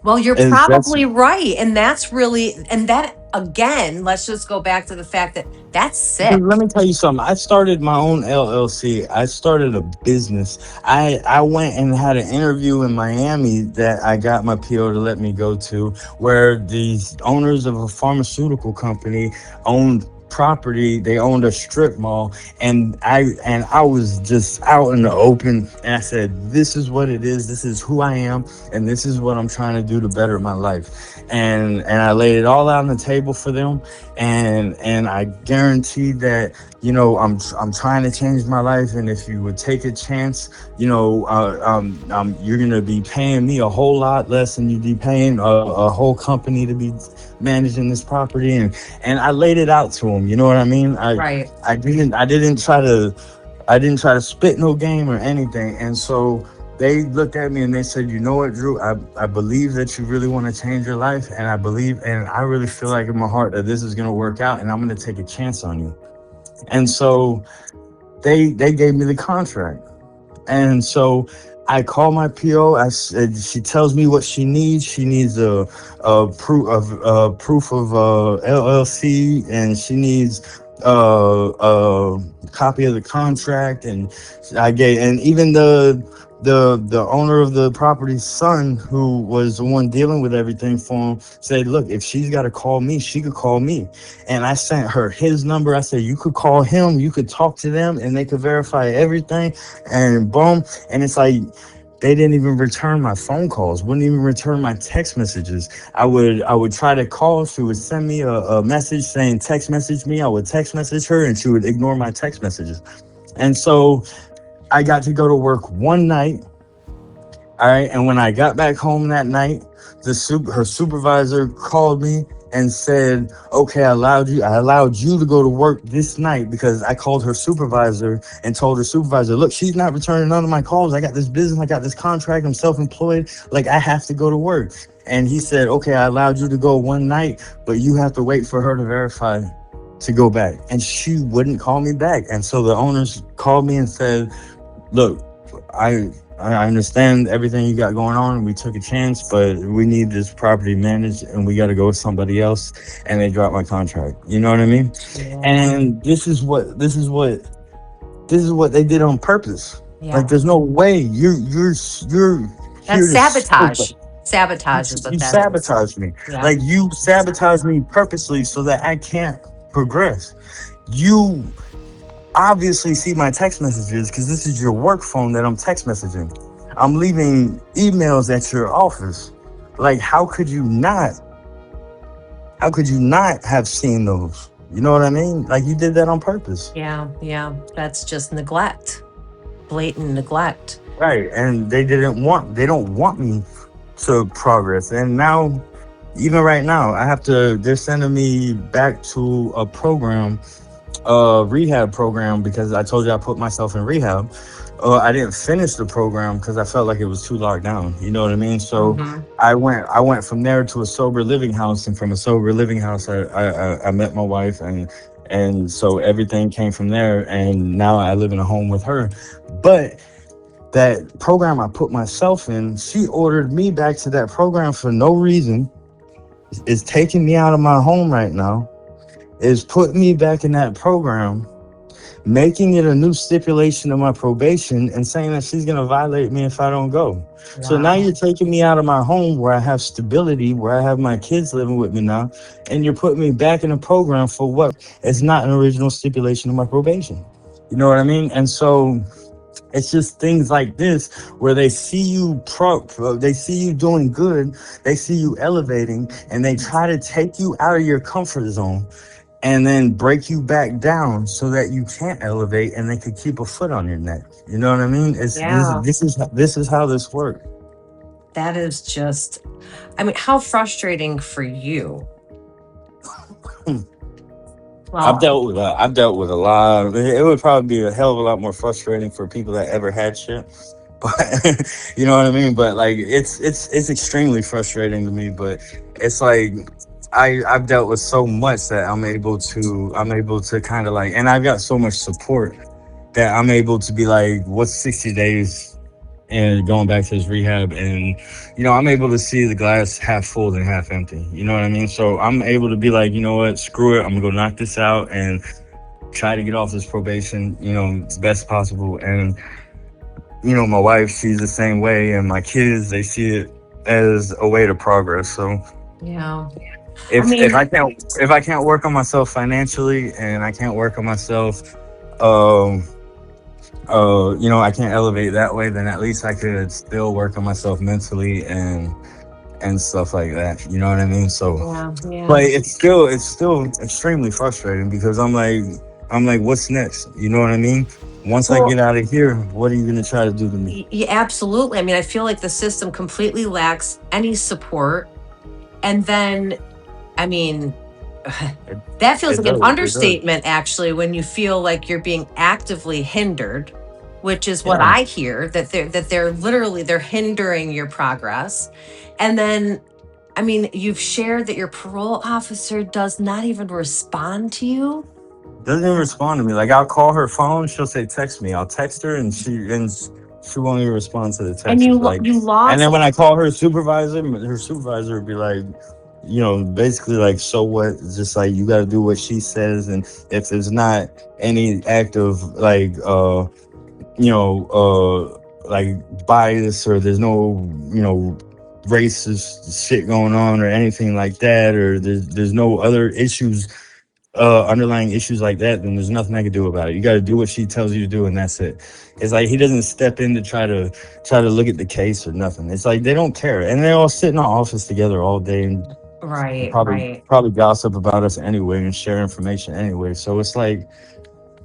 Well, you're And that's probably right. And that's really, and that again, let's just go back to the fact that that's because let sick. me tell you something. I started my own LLC. I started a business. I went and had an interview in Miami that I got my PO to let me go to, where these owners of a pharmaceutical company owned property. They owned a strip mall, and I was just out in the open, and I said, "This is what it is. This is who I am, and this is what I'm trying to do to better my life." And I laid it all out on the table for them, and I guarantee that I'm trying to change my life, and if you would take a chance, you're gonna be paying me a whole lot less than you'd be paying a whole company to be managing this property, and I laid it out to them. You know what I mean? Right. I didn't try to spit no game or anything, and so they looked at me and they said, "You know what, Drew? I believe that you really want to change your life, and I really feel like in my heart that this is going to work out, and I'm going to take a chance on you." And so they gave me the contract, and so I call my PO. I said, she tells me what she needs. She needs a proof of LLC, and she needs a copy of the contract. And and even the owner of the property's son, who was the one dealing with everything for him, said, "Look, if she's got to call me, she could call me." And I sent her his number. I said, "You could call him, you could talk to them, and they could verify everything." And boom. And it's like they didn't even return my phone calls, wouldn't even return my text messages. I would try to call. She would send me a message saying text message me. I would text message her, and she would ignore my text messages. And so I got to go to work one night. All right. And when I got back home that night, her supervisor called me and said, "Okay, I allowed you to go to work this night," because I called her supervisor and told her supervisor, "Look, she's not returning none of my calls. I got this business, I got this contract, I'm self-employed. Like, I have to go to work." And he said, "Okay, I allowed you to go one night, but you have to wait for her to verify to go back." And she wouldn't call me back. And so the owners called me and said, "Look, I I understand everything you got going on. We took a chance, but we need this property managed, and we got to go with somebody else." And they dropped my contract. You know what I mean? Yeah. And this is what they did on purpose. Yeah. Like, there's no way you're here That's to sabotage. Sabotage is what you that is. sabotage me. Yeah. Like, you sabotage me purposely so that I can't progress. You obviously see my text messages because this is your work phone that I'm text messaging. I'm leaving emails at your office. Like, how could you not have seen those? You know what I mean? Like, you did that on purpose. Yeah. Yeah. That's just neglect, blatant neglect. Right. And they don't want me to progress. And now, even right now, they're sending me back to a program, rehab program, because I told you I put myself in rehab. I didn't finish the program because I felt like it was too locked down. You know what I mean? So Mm-hmm. I went from there to a sober living house, and from a sober living house, I met my wife, and so everything came from there, and now I live in a home with her. But that program I put myself in, she ordered me back to that program for no reason. Is taking me out of my home right now, is putting me back in that program, making it a new stipulation of my probation, and saying that she's going to violate me if I don't go. So now Wow. you're taking me out of my home where I have stability, where I have my kids living with me now, and you're putting me back in a program for what is not an original stipulation of my probation. You know what I mean? And so it's just things like this where they see they see you doing good, they see you elevating, and they try to take you out of your comfort zone and then break you back down so that you can't elevate, and they could keep a foot on your neck. You know what I mean? It's Yeah. this is how this works. That is just, I mean, how frustrating for you. I've Well, dealt with a lot. It would probably be a hell of a lot more frustrating for people that ever had shit. But you know what I mean. But like, it's extremely frustrating to me. But it's like I've dealt with so much that I'm able to kind of like, and I've got so much support that I'm able to be like, what's 60 days and going back to his rehab, and I'm able to see the glass half full than half empty. You know what I mean? So I'm able to be like, you know what, screw it, I'm gonna go knock this out and try to get off this probation, as best possible. And my wife, she's the same way, and my kids, they see it as a way to progress. So yeah. if I can't work on myself financially, and I can't work on myself, um I can't elevate that way, then at least I could still work on myself mentally and stuff like that. You know what I mean? So, Yeah, yeah. but it's still extremely frustrating because I'm like, what's next? You know what I mean? Once I Well, get out of here, what are you gonna try to do to me? yeah, absolutely. I mean, I feel like the system completely lacks any support. And then, I mean, that feels It like an does. It does. understatement, actually, when you feel like you're being actively hindered, which is what Yeah. I hear, they're hindering your progress. And then, I mean, you've shared that your parole officer does not even respond to you. Doesn't even respond to me. Like, I'll call her phone, she'll say text me. I'll text her, and she won't even respond to the And text. Like, you and then lost. when I call her supervisor would be like, basically like, so what? It's just like, you got to do what she says, and if there's not any act of like like bias, or there's no racist shit going on or anything like that, or there's no other issues, underlying issues like that, then there's nothing I can do about it. You got to do what she tells you to do, and that's it. It's like he doesn't step in to try to look at the case or nothing. It's like they don't care, and they all sit in our office together all day, and Right, probably right. probably gossip about us anyway and share information anyway. So it's like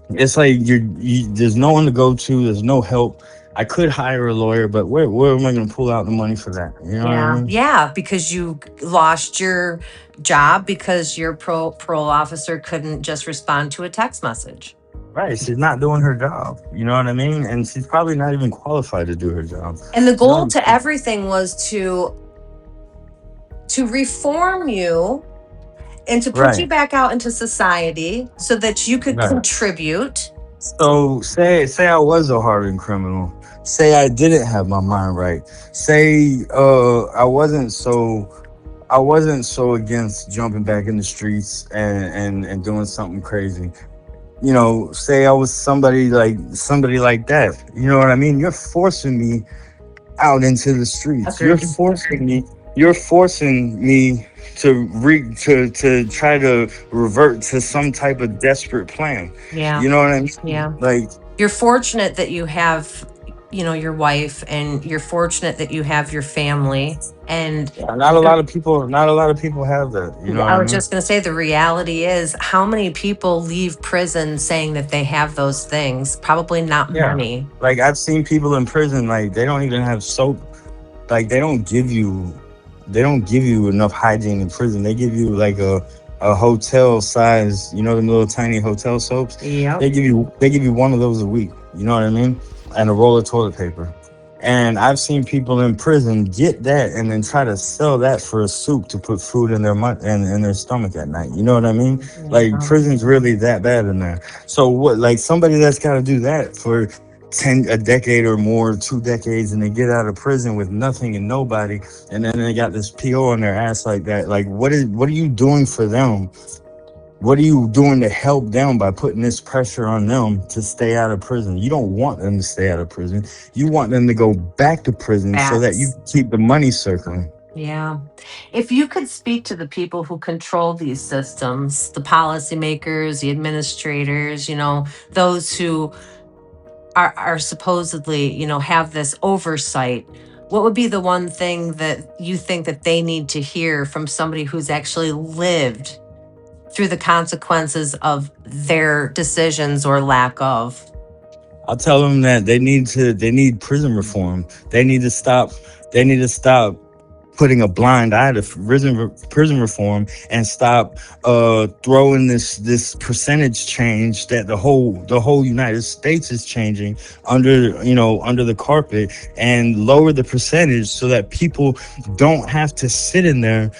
there's no one to go to. There's no help. I could hire a lawyer, but where am I going to pull out the money for that? You know what I Yeah, mean? yeah, because you lost your job because your parole officer couldn't just respond to a text message. Right. She's not doing her job. You know what I mean? And she's probably not even qualified to do her job. And the You goal know, to everything was to reform you and to put you right. back out into society so that you could Right. contribute. So say I was a hardened criminal. Say I didn't have my mind right. Say I wasn't so against jumping back in the streets and doing something crazy. Say I was somebody like that. You know what I mean? You're forcing me out into the streets. You're Agreed. forcing me. You're forcing me to try to revert to some type of desperate plan. Yeah, You know what I mean? yeah. Like, You're fortunate that you have, your wife, and you're fortunate that you have your family. And yeah, not a lot of people have that. You know what I I was mean? just going to say, the reality is, how many people leave prison saying that they have those things? Probably not Yeah. many. Like, I've seen people in prison, like, they don't even have soap. Like, they don't give you enough hygiene in prison. They give you like a hotel size, them little tiny hotel soaps. Yep. They give you one of those a week. You know what I mean? And a roll of toilet paper. And I've seen people in prison get that and then try to sell that for a soup to put food in their in their stomach at night. You know what I mean? Like, Yeah. prison's really that bad in there. So what? Like, somebody that's got to do that for a decade or more, 2 decades, and they get out of prison with nothing and nobody, and then they got this PO on their ass like that. Like, what are you doing for them? What are you doing to help them by putting this pressure on them to stay out of prison? You don't want them to stay out of prison. You want them to go back to prison so that you Facts. keep the money circling. Yeah. If you could speak to the people who control these systems, the policymakers, the administrators, those who are supposedly, have this oversight, what would be the one thing that you think that they need to hear from somebody who's actually lived through the consequences of their decisions or lack of. I'll tell them that they need prison reform. They need to stop putting a blind eye to prison reform and stop throwing this percentage change that the whole United States is changing under the carpet, and lower the percentage so that people don't have to sit in there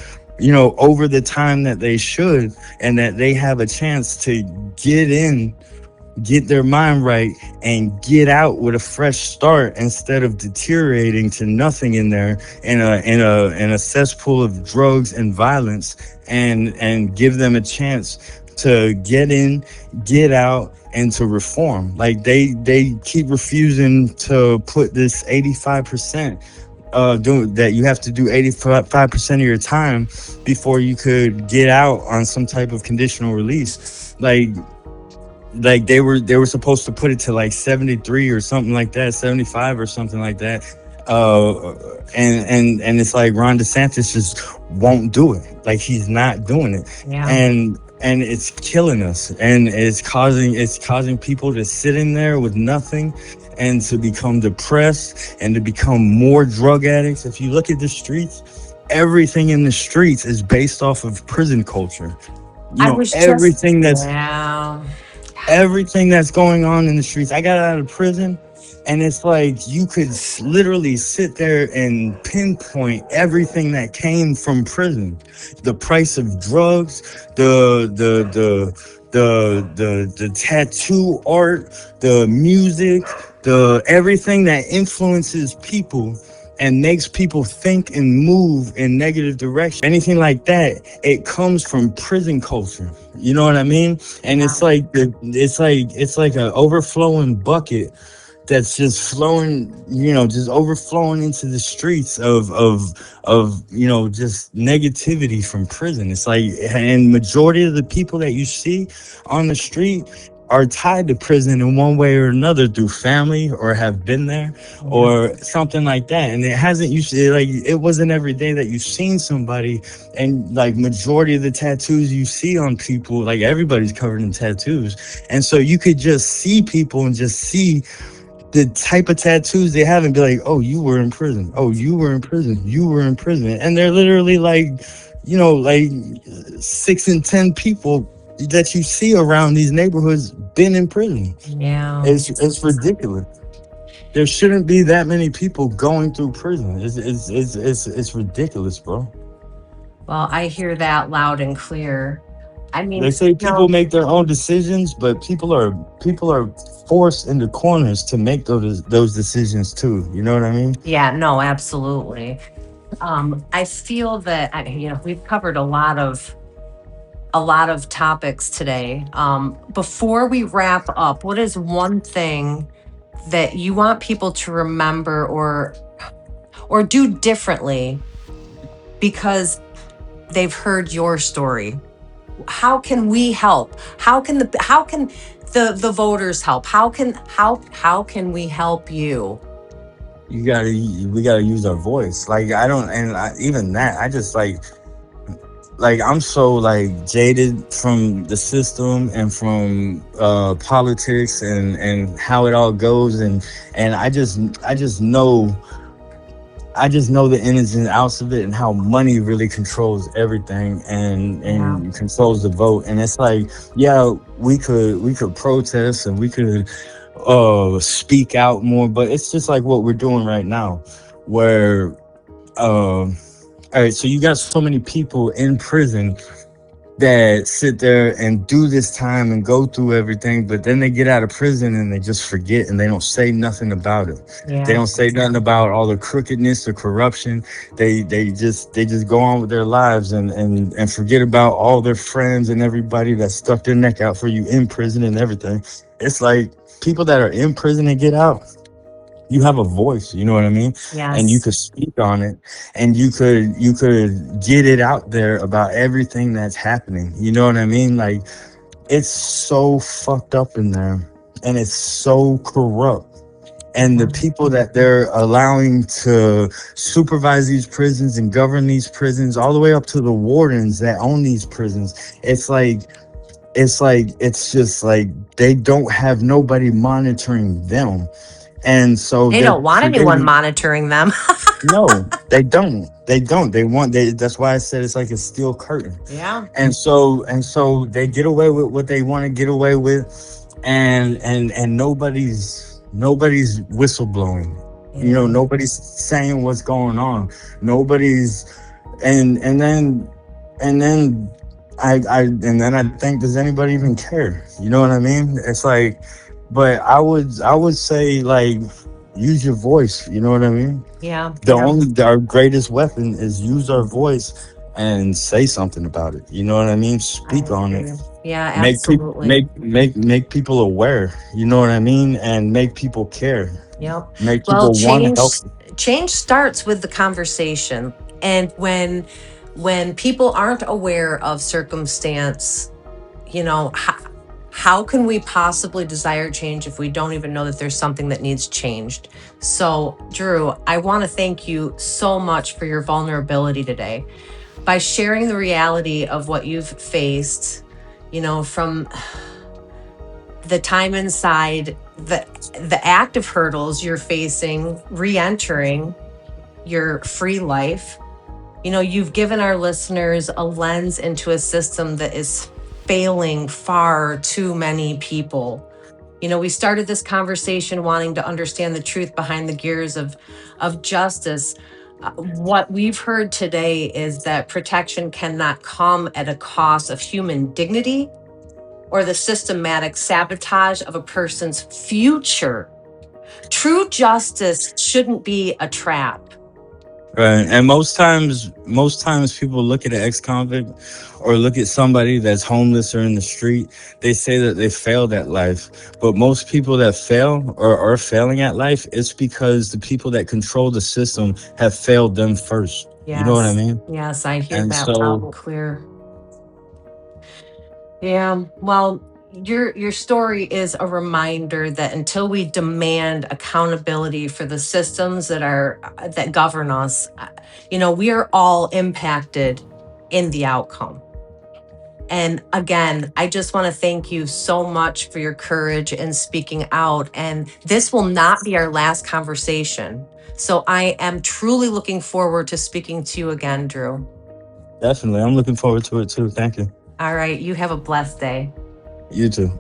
over the time that they should, and that they have a chance to get their mind right and get out with a fresh start, instead of deteriorating to nothing in there in a cesspool of drugs and violence, and give them a chance to get in, get out, and to reform. Like they keep refusing to put this 85% that you have to do 85% of your time before you could get out on some type of conditional release. Like they were supposed to put it to like 73 or something like that, 75 or something like that. And it's like Ron DeSantis just won't do it. Like he's not doing it. Yeah. And it's killing us, and it's causing people to sit in there with nothing, and to become depressed, and to become more drug addicts. If you look at the streets, everything in the streets is based off of prison culture. Everything that's going on in the streets. I got out of prison, and it's like you could literally sit there and pinpoint everything that came from prison. The price of drugs, the tattoo art, the music, the everything that influences people and makes people think and move in negative direction. Anything like that, it comes from prison culture. You know what I mean? And it's like an overflowing bucket that's just flowing, just overflowing into the streets of just negativity from prison. It's like, and majority of the people that you see on the street are tied to prison in one way or another, through family, or have been there, or something like that. And it wasn't every day that you've seen somebody, and like majority of the tattoos you see on people, like everybody's covered in tattoos. And so you could just see people and just see the type of tattoos they have and be like, oh, you were in prison. Oh, you were in prison. You were in prison. And they're literally like 6 in 10 people that you see around these neighborhoods been in prison. Yeah. It's ridiculous. There shouldn't be that many people going through prison. It's ridiculous, bro. Well, I hear that loud and clear. I mean, they say people make their own decisions, but people are forced into corners to make those decisions too. You know what I mean? Yeah, no, absolutely. I feel that we've covered a lot of topics today. Before we wrap up, what is one thing that you want people to remember or do differently because they've heard your story? How can we help? How can the voters help? How can we help you? We gotta use our voice. Like even that, I just like I'm so jaded from the system and from politics and how it all goes, and I just know the ins and outs of it, and how money really controls everything and controls the vote. And it's like, yeah, we could protest and we could speak out more, but it's just like what we're doing right now, where all right, so you got so many people in prison that sit there and do this time and go through everything, but then they get out of prison and they just forget, and they don't say nothing about it. Yeah. They don't say nothing about all the crookedness, the corruption. They just go on with their lives and forget about all their friends and everybody that stuck their neck out for you in prison and everything. It's like people that are in prison and get out, you have a voice, you know what I mean? Yes. And you could speak on it, and you could get it out there about everything that's happening. You know what I mean? Like, it's so fucked up in there, and it's so corrupt, and the people that they're allowing to supervise these prisons and govern these prisons, all the way up to the wardens that own these prisons. It's just like they don't have nobody monitoring them, and so They they're don't want anyone creating. monitoring them. No, they don't. They that's why I said it's like a steel curtain. Yeah. And so they get away with what they want to get away with, and nobody's whistleblowing. Nobody's saying what's going on. Nobody's and then I think, does anybody even care? You know what I mean? It's like, but I would say, like, use your voice. You know what I mean? Yeah. Our greatest weapon is use our voice and say something about it. You know what I mean? Speak on it. Yeah, Make people absolutely. make people aware. You know what I mean? And make people care. Yep. Make Well, people want to help. change starts with the conversation. And when people aren't aware of circumstance, how can we possibly desire change if we don't even know that there's something that needs changed? So, Drew, I want to thank you so much for your vulnerability today. By sharing the reality of what you've faced, from the time inside, the active hurdles you're facing, re-entering your free life. You've given our listeners a lens into a system that is failing far too many people. We started this conversation wanting to understand the truth behind the gears of justice. What we've heard today is that protection cannot come at a cost of human dignity or the systematic sabotage of a person's future. True justice shouldn't be a trap. Right. And most times people look at an ex-convict or look at somebody that's homeless or in the street. They say that they failed at life. But most people that fail or are failing at life, it's because the people that control the system have failed them first. Yes. You know what I mean? Yes, I hear And that so, loud and clear. Yeah, well, your story is a reminder that until we demand accountability for the systems that govern us, we are all impacted in the outcome. And again, I just want to thank you so much for your courage in speaking out. And this will not be our last conversation. So I am truly looking forward to speaking to you again, Drew. definitely, I'm looking forward to it too. Thank you. All right. You have a blessed day. You too.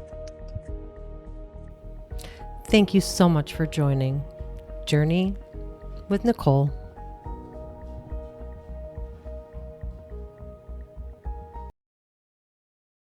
Thank you so much for joining Journey with Nicole.